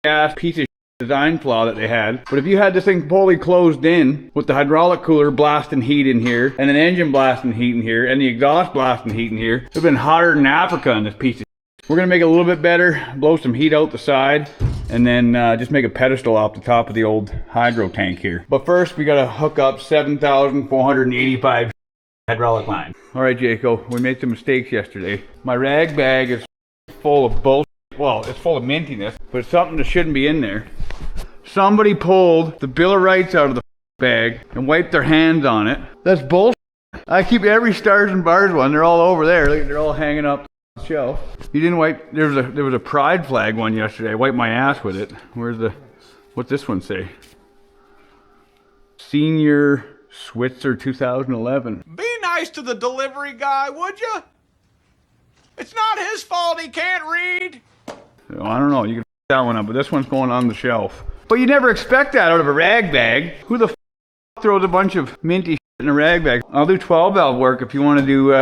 gas piece of design flaw that they had. But if you had this thing fully closed in with the hydraulic cooler blasting heat in here and an engine blasting heat in here and the exhaust blasting heat in here, it would have been hotter than Africa in this piece of. We're gonna make it a little bit better, blow some heat out the side, and then just make a pedestal off the top of the old hydro tank here. But first we gotta hook up 7,485 hydraulic line. All right, Jaco, we made some mistakes yesterday. My rag bag is full of bullshit. Well, it's full of mintiness, but it's something that shouldn't be in there. Somebody pulled the Bill of Rights out of the bag and wiped their hands on it. That's bullshit. I keep every Stars and Bars one. They're all over there. Look, they're all hanging up on the shelf. You didn't wipe. There was a pride flag one yesterday. I wiped my ass with it. What's this one say? Senior Switzer 2011. Be nice to the delivery guy, would you? It's not his fault he can't read. So, I don't know. You can that one up, but this one's going on the shelf. But you never expect that out of a rag bag. Who the throws a bunch of minty shit in a rag bag? I'll do 12 valve work if you want to do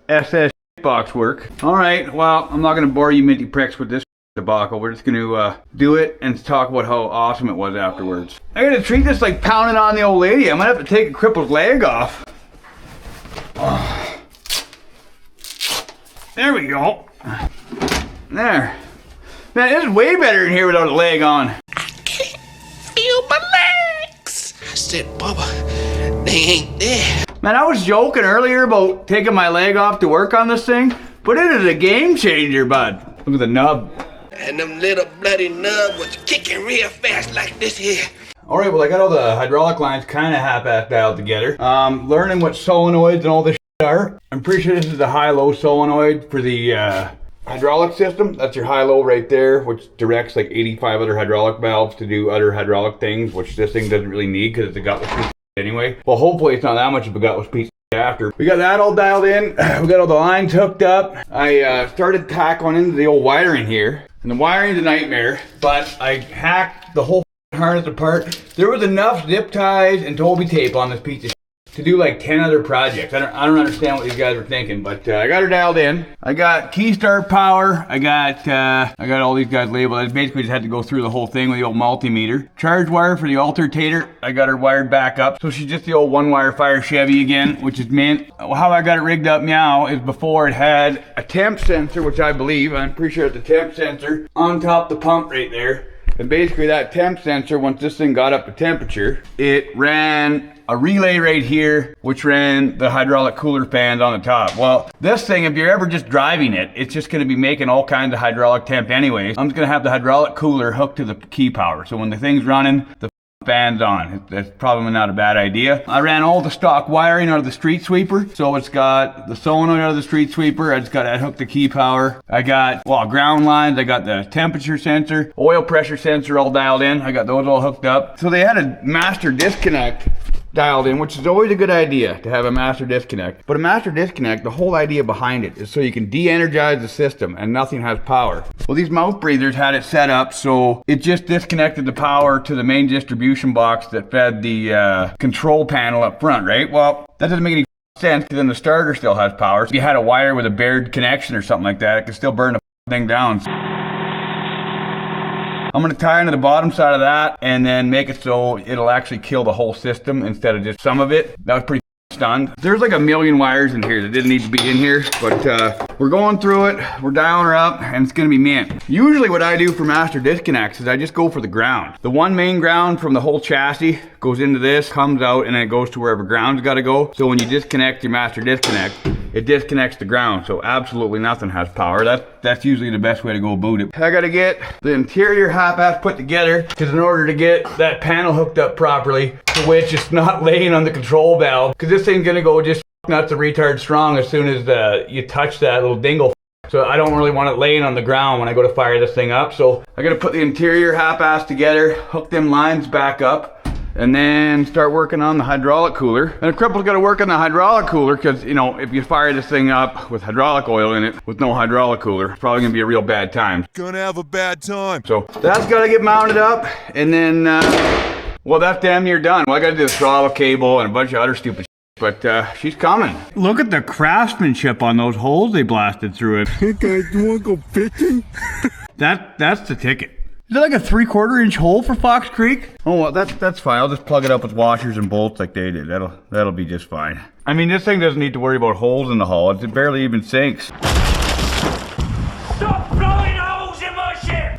SS box work. All right. Well, I'm not going to bore you minty pricks with this debacle. We're just going to do it and talk about how awesome it was afterwards. I got to treat this like pounding on the old lady. I might have to take a cripple's leg off. Oh. There we go. There. Man, this is way better in here without a leg on. I can't feel my legs. I said, Bubba, they ain't there. Man, I was joking earlier about taking my leg off to work on this thing, but it is a game changer, bud. Look at the nub. And them little bloody nub was kicking real fast like this here. All right, well, I got all the hydraulic lines kind of half-assed dialed together. Learning what solenoids and all this shit are. I'm pretty sure this is the high-low solenoid for the hydraulic system. That's your high-low right there, which directs like 85 other hydraulic valves to do other hydraulic things, which this thing doesn't really need because it's a gutless piece of anyway. Well, hopefully it's not that much of a gutless piece after. We got that all dialed in. We got all the lines hooked up. I started tackling into the old wiring here, and the wiring's a nightmare, but I hacked the whole harness apart. There was enough zip ties and Toby tape on this piece of to do like 10 other projects. I don't understand what these guys were thinking, but I got her dialed in. I got key start power. I got all these guys labeled. I basically just had to go through the whole thing with the old multimeter. Charge wire for the alternator. I got her wired back up. So she's just the old one wire fire Chevy again, which is mint. How I got it rigged up now is before it had a temp sensor, which I believe, I'm pretty sure it's a temp sensor on top of the pump right there. And basically that temp sensor, once this thing got up to temperature, it ran a relay right here, which ran the hydraulic cooler fans on the top. Well, this thing, if you're ever just driving it, it's just gonna be making all kinds of hydraulic temp anyways. I'm just gonna have the hydraulic cooler hooked to the key power. So when the thing's running, the fan's on. That's probably not a bad idea. I ran all the stock wiring out of the street sweeper. So it's got the solenoid out of the street sweeper. I just got that hooked to key power. I got, well, ground lines. I got the temperature sensor, oil pressure sensor all dialed in. I got those all hooked up. So they had a master disconnect dialed in, which is always a good idea to have a master disconnect. But a master disconnect, the whole idea behind it is so you can de-energize the system and nothing has power. Well, these mouth breathers had it set up so it just disconnected the power to the main distribution box that fed the control panel up front, right? Well, that doesn't make any sense because then the starter still has power. So if you had a wire with a bared connection or something like that, it could still burn the thing down. I'm gonna tie into the bottom side of that and then make it so it'll actually kill the whole system instead of just some of it. That was pretty stunned. There's like a million wires in here that didn't need to be in here, but we're going through it, we're dialing her up, and it's gonna be mint. Usually what I do for master disconnects is I just go for the ground. The one main ground from the whole chassis goes into this, comes out, and then it goes to wherever ground's gotta go. So when you disconnect your master disconnect, it disconnects the ground, so absolutely nothing has power. That's usually the best way to go about it. I gotta get the interior half-ass put together, because in order to get that panel hooked up properly, to which it's not laying on the control valve, because this thing's gonna go just nuts and retard strong as soon as you touch that little dingle. So I don't really want it laying on the ground when I go to fire this thing up. So I gotta put the interior half-ass together, hook them lines back up, and then start working on the hydraulic cooler. And a cripple's got to work on the hydraulic cooler because, you know, if you fire this thing up with hydraulic oil in it with no hydraulic cooler, it's probably gonna be a real bad time. Gonna have a bad time. So that's got to get mounted up, and then, well, that's damn near done. Well, I got to do the throttle cable and a bunch of other stupid shit, but she's coming. Look at the craftsmanship on those holes they blasted through it. Hey guys, you wanna go fishing? That's the ticket. Is that like a 3/4 inch hole for Fox Creek? Oh, well, that's fine. I'll just plug it up with washers and bolts like they did. That'll be just fine. I mean, this thing doesn't need to worry about holes in the hull. It barely even sinks. Stop blowing holes in my ship!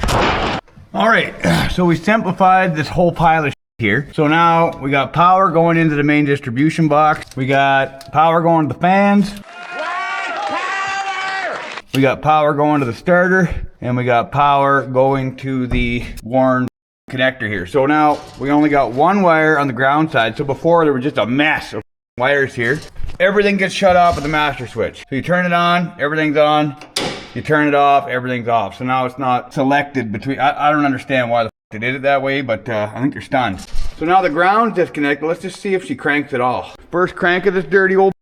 All right, so we simplified this whole pile of shit here. So now we got power going into the main distribution box. We got power going to the fans. We got power going to the starter, and we got power going to the worn connector here. So now we only got one wire on the ground side. So before there was just a mess of wires here. Everything gets shut off with the master switch. So you turn it on, everything's on. You turn it off, everything's off. So now it's not selected between. I don't understand why they did it that way, but I think they're stunned. So now the ground's disconnected. Let's just see if she cranks it all. First crank of this dirty old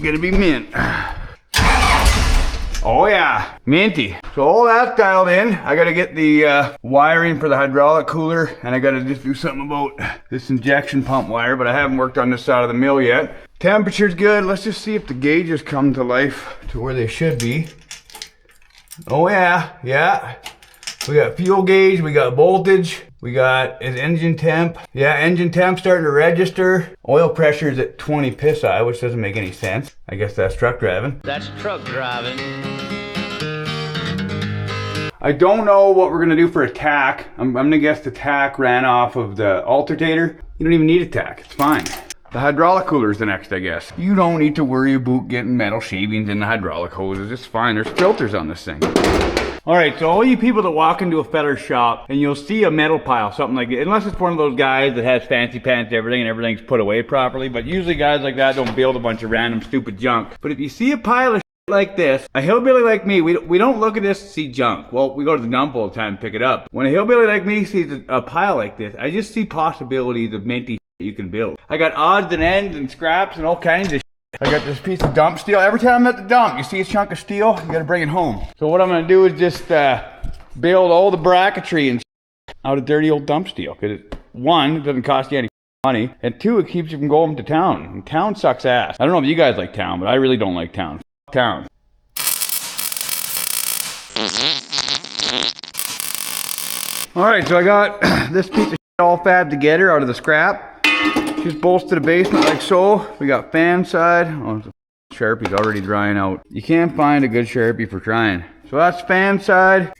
gonna be mint. Oh yeah, minty. So all that's dialed in. I gotta get the wiring for the hydraulic cooler, and I gotta just do something about this injection pump wire, but I haven't worked on this side of the mill yet. Temperature's good. Let's just see if the gauges come to life to where they should be. Oh yeah, yeah. We got fuel gauge, we got voltage, we got engine temp. Yeah, engine temp starting to register. Oil pressure is at 20 psi, which doesn't make any sense. I guess that's truck driving. That's truck driving. I don't know what we're gonna do for a tack. I'm gonna guess the tack ran off of the alternator. You don't even need a tack, it's fine. The hydraulic cooler is the next, I guess. You don't need to worry about getting metal shavings in the hydraulic hoses. It's fine, there's filters on this thing. All right, so all you people that walk into a feller's shop and you'll see a metal pile, something like that, unless it's one of those guys that has fancy pants everything and everything's put away properly, but usually guys like that don't build a bunch of random stupid junk. But if you see a pile of like this, a hillbilly like me, we don't look at this to see junk. Well, we go to the dump all the time and pick it up. When a hillbilly like me sees a pile like this, I just see possibilities of minty you can build. I got odds and ends and scraps and all kinds of I got this piece of dump steel. Every time I'm at the dump, you see a chunk of steel, you gotta bring it home. So what I'm gonna do is just build all the bracketry and out of dirty old dump steel. Because one, it doesn't cost you any money, and two, it keeps you from going to town. And town sucks ass. I don't know if you guys like town, but I really don't like town. F town. All right, so I got this piece of all fabbed together out of the scrap. Just bolts to the basement like so. We got fan side. Oh, the Sharpie's already drying out. You can't find a good Sharpie for trying. So that's fan side,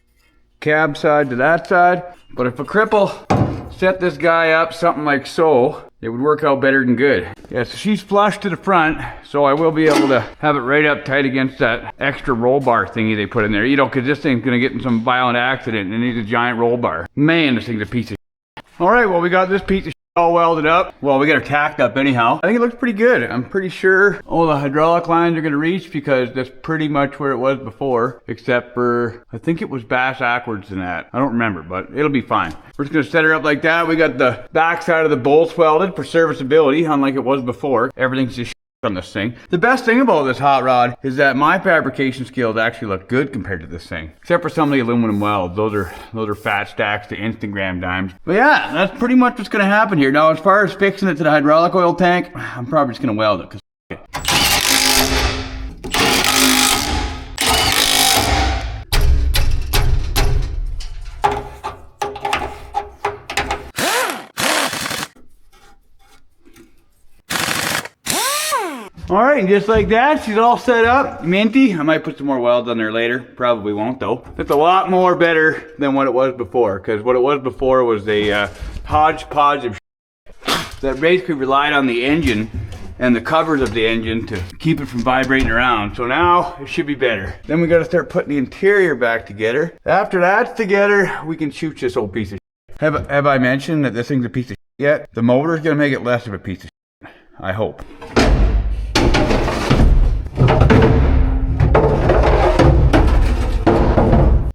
cab side to that side. But if a cripple set this guy up something like so, it would work out better than good. Yeah, so she's flush to the front, so I will be able to have it right up tight against that extra roll bar thingy they put in there. You know, because this thing's gonna get in some violent accident and it needs a giant roll bar. Man, this thing's a piece of shit. All right, well, we got this piece of all welded up. Well, we got her tacked up anyhow. I think it looks pretty good. I'm pretty sure all the hydraulic lines are gonna reach because that's pretty much where it was before, except for, I think it was bass backwards than that. I don't remember, but it'll be fine. We're just gonna set her up like that. We got the back side of the bolts welded for serviceability, unlike it was before. Everything's just on this thing. The best thing about this hot rod is that my fabrication skills actually look good compared to this thing, except for some of the aluminum welds. Those are fat stacks to Instagram dimes. But yeah, that's pretty much what's gonna happen here. Now, as far as fixing it to the hydraulic oil tank, I'm probably just gonna weld it because all right, and just like that, she's all set up, minty. I might put some more welds on there later. Probably won't though. It's a lot more better than what it was before, because what it was before was a hodgepodge of that basically relied on the engine and the covers of the engine to keep it from vibrating around. So now it should be better. Then we gotta start putting the interior back together. After that's together, we can shoot this old piece of shit. Have I mentioned that this thing's a piece of shit yet? The motor's gonna make it less of a piece of shit, I hope.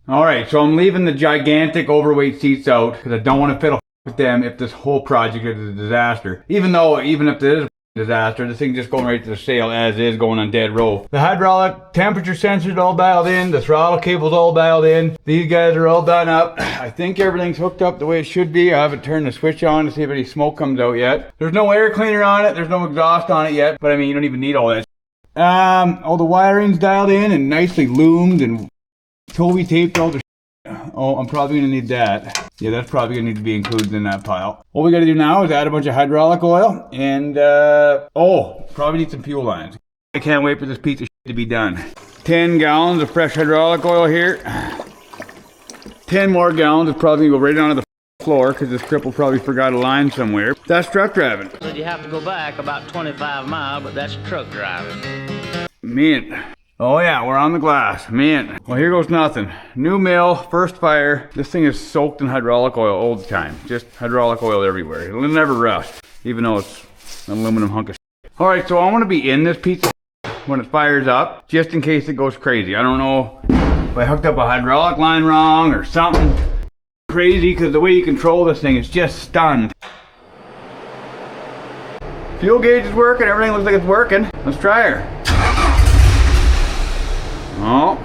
All right, so I'm leaving the gigantic overweight seats out because I don't want to fiddle with them if this whole project is a disaster. Even if it is a disaster, this thing's just going right to the sale as is, going on dead roll. The hydraulic temperature sensors all dialed in, the throttle cable's all dialed in, these guys are all done up. I think everything's hooked up the way it should be. I haven't turned the switch on to see if any smoke comes out yet. There's no air cleaner on it, there's no exhaust on it yet, but I mean, you don't even need all that. All the wiring's dialed in and nicely loomed and Toby taped all the Oh, I'm probably gonna need that. Yeah, that's probably gonna need to be included in that pile. What we gotta do now is add a bunch of hydraulic oil and probably need some fuel lines. I can't wait for this piece of shit to be done. 10 gallons of fresh hydraulic oil here. 10 more gallons is probably gonna go right onto the floor because this cripple probably forgot a line somewhere. That's truck driving. But you have to go back about 25 miles, but that's truck driving. Mint. Oh yeah, we're on the glass. Mint. Well, here goes nothing. New mill, first fire. This thing is soaked in hydraulic oil all the time. Just hydraulic oil everywhere. It'll never rust, even though it's an aluminum hunk of shit. All right, so I want to be in this piece of when it fires up, just in case it goes crazy. I don't know if I hooked up a hydraulic line wrong or something crazy, because the way you control this thing is just stunned. Fuel gauge is working, everything looks like it's working. Let's try her. Oh.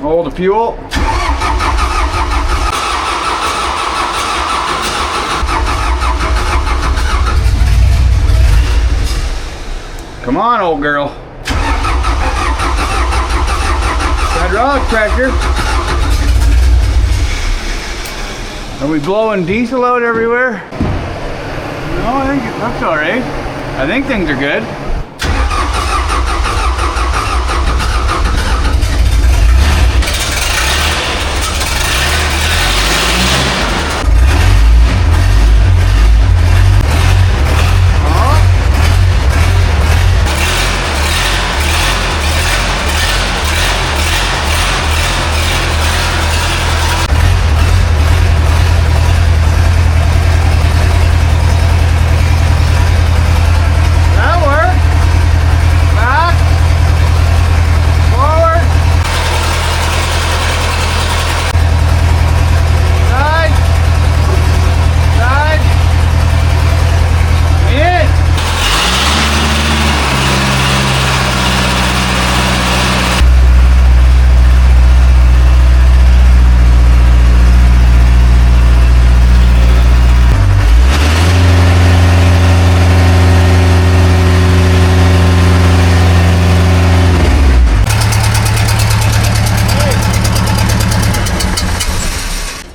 Hold the fuel. Come on, old girl. Hydraulic pressure. Are we blowing diesel out everywhere? No, I think it looks alright. I think things are good.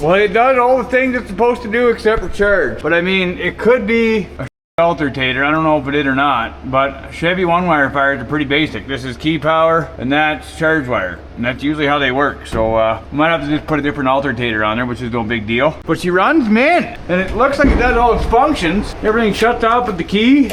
Well, it does all the things it's supposed to do except for charge. But I mean, it could be a alternator. I don't know if it did or not, but Chevy one-wire fires are pretty basic. This is key power, and that's charge wire. And that's usually how they work. So we might have to just put a different alternator on there, which is no big deal. But she runs mint, and it looks like it does all its functions. Everything shuts off with the key.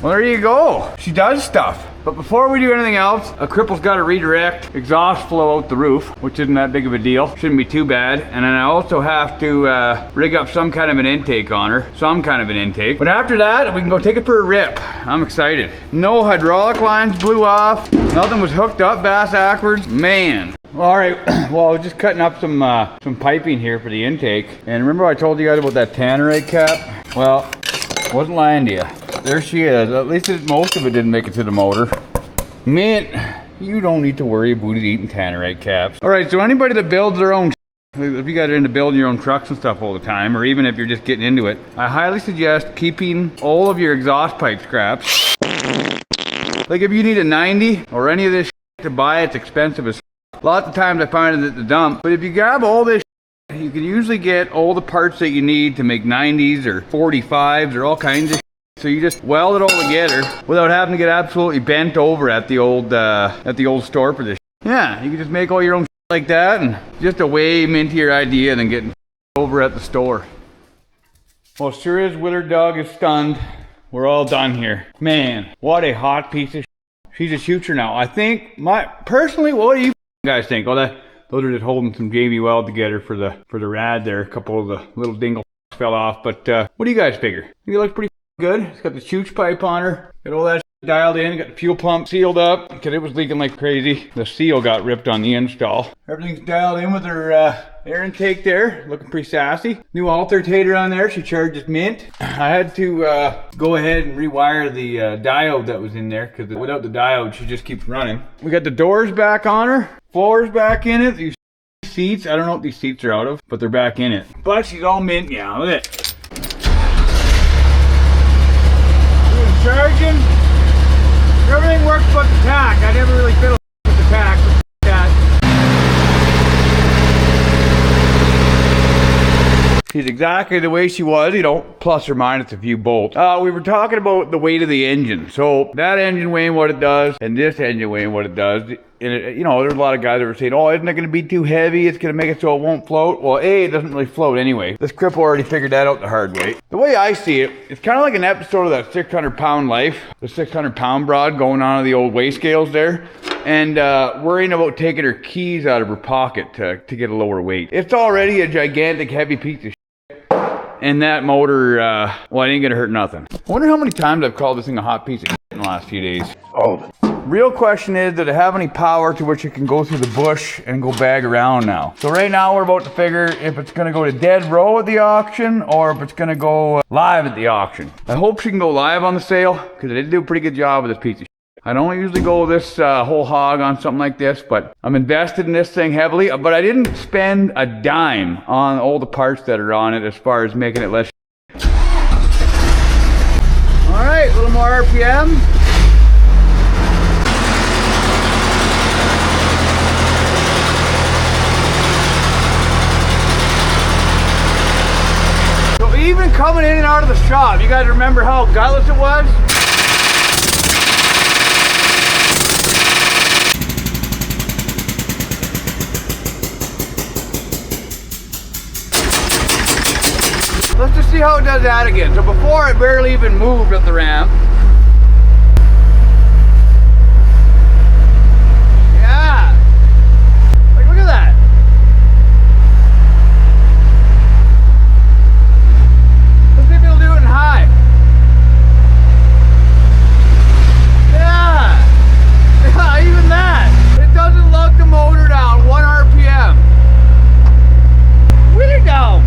Well, there you go. She does stuff. But before we do anything else, a cripple's got to redirect exhaust flow out the roof, which isn't that big of a deal. Shouldn't be too bad. And then I also have to rig up some kind of an intake on her. Some kind of an intake. But after that, we can go take it for a rip. I'm excited. No hydraulic lines blew off. Nothing was hooked up backwards. Man. All right, well, I was just cutting up some piping here for the intake. And remember I told you guys about that tannerite cap? Well, wasn't lying to you. There she is. At least most of it didn't make it to the motor. Mint, you don't need to worry about it eating tannerite caps. All right, so anybody that builds their own, if you got into building your own trucks and stuff all the time, or even if you're just getting into it, I highly suggest keeping all of your exhaust pipe scraps. Like if you need a 90 or any of this to buy, it's expensive as lots of times I find it at the dump. But if you grab all this, you can usually get all the parts that you need to make 90s or 45s or all kinds of. So you just weld it all together without having to get absolutely bent over at the old store for this. Yeah, you can just make all your own like that, and just a way mintier idea than getting over at the store. Well, sure is Willard Dog is stunned. We're all done here. Man, what a hot piece of She's a shooter now. I think personally, what do you guys think? Oh, those are just holding some JB weld together for the rad there. A couple of the little dingle fell off, but what do you guys figure? I think it looks pretty good. It's got the chooch pipe on her. Got all that dialed in. Got the fuel pump sealed up because it was leaking like crazy. The seal got ripped on the install. Everything's dialed in with her air intake there. Looking pretty sassy. New alternator on there. She charges mint. I had to go ahead and rewire the diode that was in there because without the diode she just keeps running. We got the doors back on her. Floor's back in it. These seats, I don't know what these seats are out of, but they're back in it. But she's all mint now. Look at it. Charging. Everything works but the tack. I never really fiddle with the tack. She's exactly the way she was, you know, plus or minus a few bolts. We were talking about the weight of the engine. So that engine weighing what it does, and this engine weighing what it does. And it, you know, there's a lot of guys that were saying, oh, isn't it going to be too heavy? It's going to make it so it won't float. Well, A, it doesn't really float anyway. This cripple already figured that out the hard way. The way I see it, it's kind of like an episode of that 600-pound life, the 600-pound broad going on to the old weigh scales there, and worrying about taking her keys out of her pocket to get a lower weight. It's already a gigantic, heavy piece of shit. And that motor, well, it ain't going to hurt nothing. I wonder how many times I've called this thing a hot piece of shit in the last few days. All of it. Real question is, does it have any power to which it can go through the bush and go bag around now? So right now we're about to figure if it's going to go to dead row at the auction or if it's going to go live at the auction. I hope she can go live on the sale because I did do a pretty good job with this piece of shit. I don't usually go this whole hog on something like this, but I'm invested in this thing heavily. But I didn't spend a dime on all the parts that are on it as far as making it less shit. All right, a little more RPM. Even coming in and out of the shop, you guys remember how gutless it was? Let's just see how it does that again. So before it barely even moved up the ramp. Yeah. Like, look at that. High. Yeah, even that. It doesn't lug the motor down 1 RPM. Really down.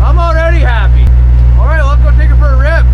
I'm already happy. All right, let's go take it for a rip.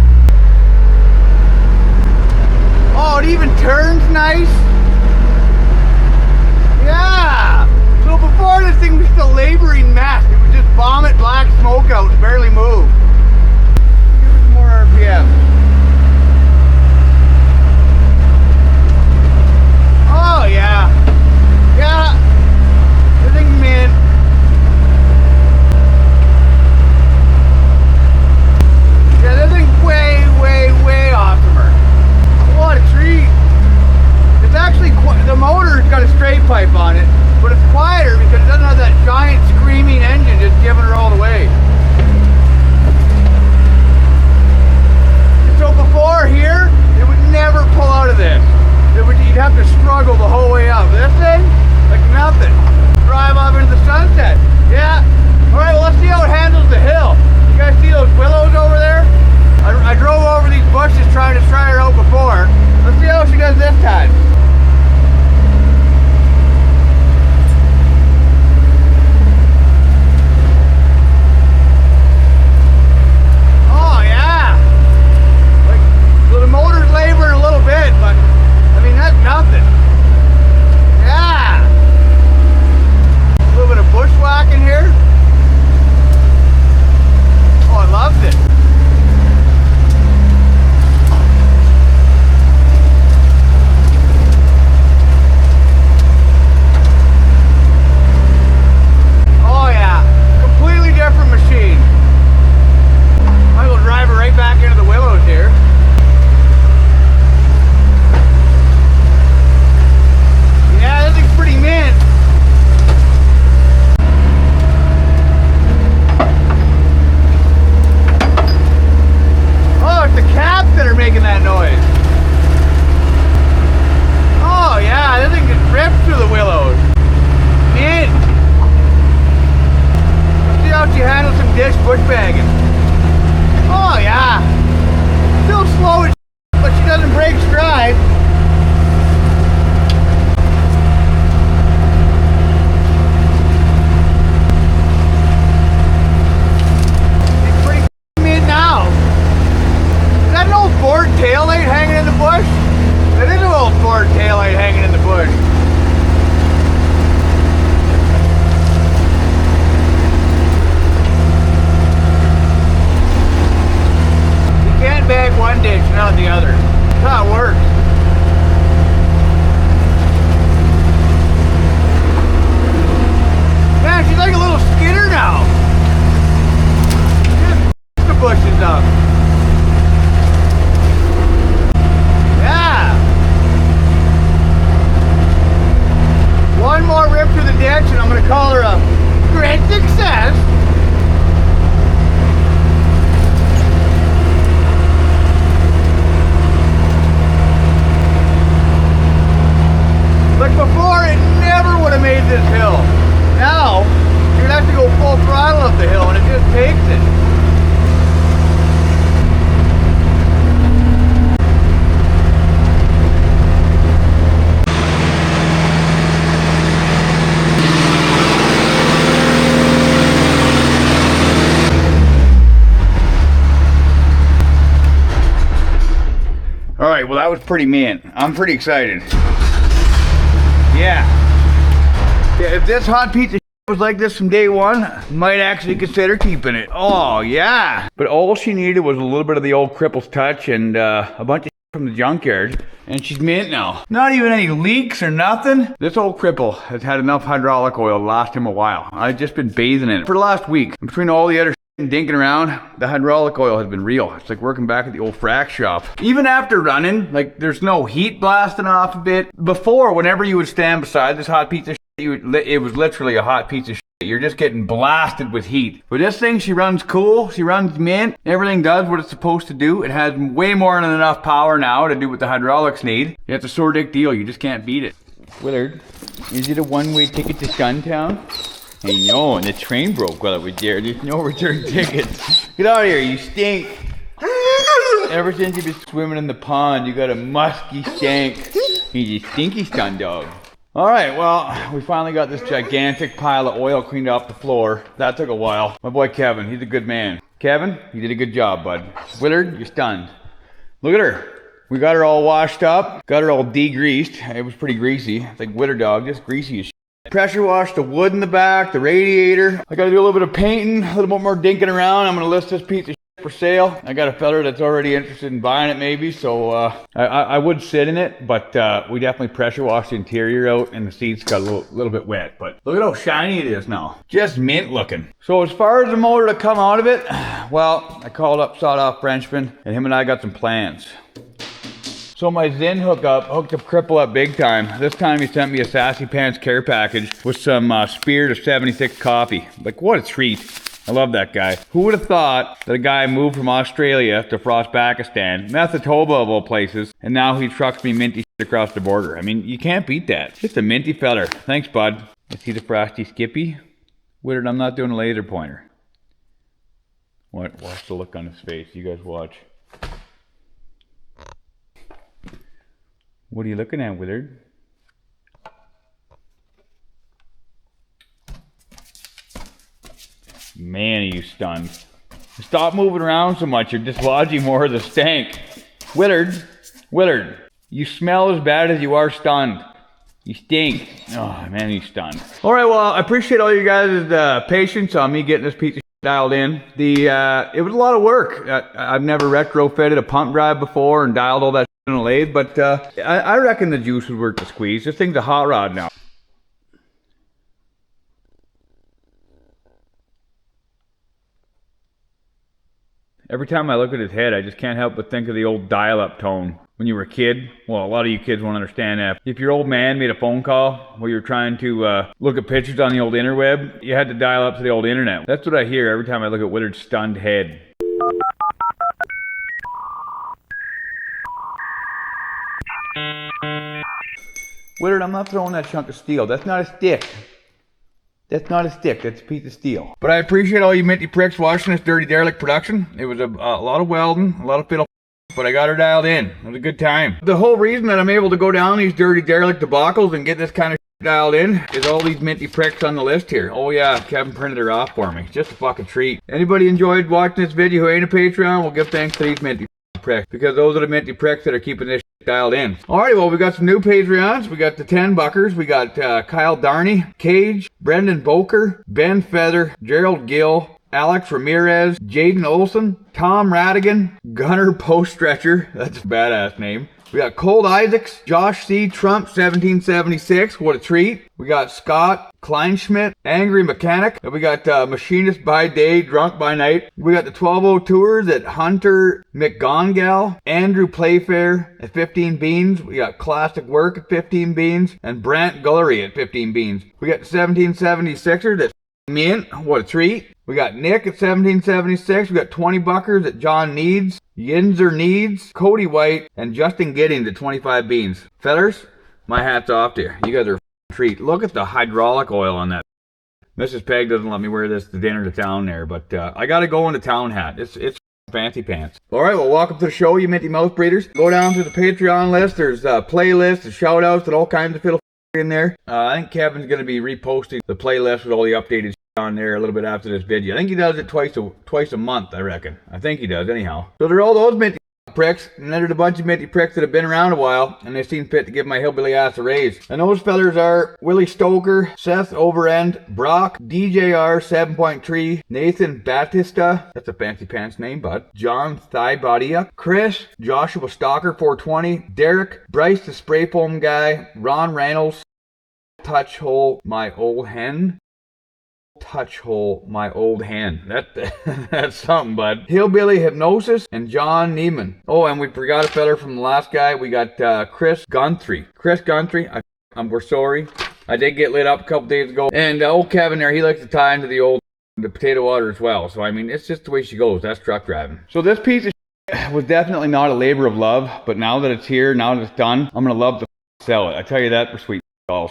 ditch, and I'm gonna call her a great success. Like before, it never would have made this hill. Now, you're gonna have to go full throttle up the hill, and it just takes it. All right, well that was pretty mean. I'm pretty excited. Yeah, if this hot pizza was like this from day one, might actually consider keeping it. Oh yeah. But all she needed was a little bit of the old cripple's touch and a bunch of from the junkyard, and she's mint now. Not even any leaks or nothing. This old cripple has had enough hydraulic oil to last him a while. I've just been bathing in it for the last week. Between all the other and dinking around, the hydraulic oil has been real. It's like working back at the old frac shop. Even after running, like there's no heat blasting off of it. Before, whenever you would stand beside this hot pizza it was literally a hot pizza you're just getting blasted with heat. But this thing, she runs cool, she runs mint, everything does what it's supposed to do. It has way more than enough power now to do what the hydraulics need. It's a sore dick deal, you just can't beat it. Willard, is it a one-way ticket to Suntown? Hey, no, and the train broke while it was there. There's no return tickets. Get out of here, you stink. Ever since you've been swimming in the pond, you got a musky stank. He's a stinky stun dog. All right, well, we finally got this gigantic pile of oil cleaned off the floor. That took a while. My boy Kevin, he's a good man. Kevin, you did a good job, bud. Willard, you're stunned. Look at her. We got her all washed up, got her all degreased. It was pretty greasy. It's like Willard dog, just greasy as shit. Pressure wash the wood in the back, the radiator. I gotta do a little bit of painting, a little bit more dinking around. I'm gonna list this piece of shit for sale. I got a fella that's already interested in buying it maybe, so I would sit in it, but we definitely pressure washed the interior out and the seats got a little bit wet, but look at how shiny it is now. Just mint looking. So as far as the motor to come out of it, well, I called up Sawed Off Frenchman and him and I got some plans. So my Zen hooked the cripple up big time. This time he sent me a Sassy Pants care package with some Spirit of 76 coffee. Like, what a treat. I love that guy. Who would have thought that a guy moved from Australia to Frostbakistan, Manitoba of all places, and now he trucks me minty shit across the border. I mean, you can't beat that. Just a minty feller. Thanks, bud. You see the frosty Skippy? Willard, I'm not doing a laser pointer. What? Watch the look on his face. You guys watch. What are you looking at, Willard? Man, are you stunned. Stop moving around so much. You're dislodging more of the stank. Willard, you smell as bad as you are stunned. You stink. Oh, man, you stunned. All right, well, I appreciate all you guys' patience on me getting this piece of shit dialed in. It was a lot of work. I've never retrofitted a pump drive before and dialed all that in a lathe, but I reckon the juice was worth the squeeze. This thing's a hot rod now. Every time I look at his head, I just can't help but think of the old dial-up tone. When you were a kid, well, a lot of you kids won't understand that. If your old man made a phone call where you're trying to look at pictures on the old interweb, you had to dial up to the old internet. That's what I hear every time I look at Willard's stunned head. Willard, I'm not throwing that chunk of steel. That's not a stick. That's not a stick. That's a piece of steel. But I appreciate all you minty pricks watching this Dirty Derelict production. It was a lot of welding, a lot of fiddle, but I got her dialed in. It was a good time. The whole reason that I'm able to go down these Dirty Derelict debacles and get this kind of dialed in is all these minty pricks on the list here. Oh yeah, Kevin printed her off for me. Just a fucking treat. Anybody enjoyed watching this video who ain't a Patreon, well, give thanks to these minty pricks, because those are the minty pricks that are keeping this dialed in. Alrighty, well, we got some new Patreons. We got the 10 buckers. We got Kyle Darney, Cage, Brendan Boker, Ben Feather, Gerald Gill, Alex Ramirez, Jaden Olson, Tom Radigan, Gunner Post Stretcher, that's a badass name. We got Cold Isaacs, Josh C. Trump, 1776. What a treat. We got Scott Kleinschmidt, Angry Mechanic. And we got Machinist by Day, Drunk by Night. We got the 1202ers at Hunter McGongal, Andrew Playfair at 15 beans. We got Classic Work at 15 beans. And Brant Gullery at 15 beans. We got the 1776ers at Mint. What a treat. We got Nick at 1776. We got 20 buckers at John Needs, Yinzer Needs, Cody White, and Justin Giddings at 25 beans. Fellers, my hat's off to you. You guys are a treat. Look at the hydraulic oil on that. Mrs. Peg doesn't let me wear this to dinner to town there, but I gotta go in the town hat. It's fancy pants. Alright, well, welcome to the show, you minty mouth breeders. Go down to the Patreon list. There's playlists and shout outs and all kinds of fiddle in there. I think Kevin's gonna be reposting the playlist with all the updated on there a little bit after this video. I think he does it twice a month, I reckon. I think he does, anyhow. So there are all those minty pricks, and then there's a bunch of minty pricks that have been around a while, and they seem fit to give my hillbilly ass a raise. And those fellers are Willie Stoker, Seth Overend, Brock, DJR 7.3, Nathan Batista, that's a fancy pants name, bud, John Thighbodia, Chris, Joshua Stalker 420, Derek, Bryce the Spray Foam Guy, Ron Reynolds, Touch Hole My Old Hen, Touch Hole My Old Hen. That's something, bud. Hillbilly Hypnosis and John Neiman. Oh, and we forgot a feller from the last guy. We got Chris Guntry. Chris Guntry, we're sorry. I did get lit up a couple days ago. And old Kevin there, he likes to tie into the potato water as well. So I mean, it's just the way she goes. That's truck driving. So this piece of shit was definitely not a labor of love, but now that it's here, now that it's done, I'm gonna love to sell it. I tell you that for sweet.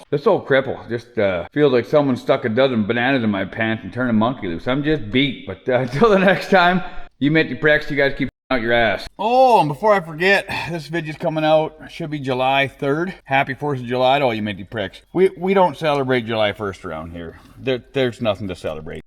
This old cripple just feels like someone stuck a dozen bananas in my pants and turned a monkey loose. I'm just beat. But until the next time, you minty pricks, you guys keep out your ass. Oh, and before I forget, this video's coming out. Should be July 3rd. Happy 4th of July to all you minty pricks. We don't celebrate July 1st around here. There's nothing to celebrate.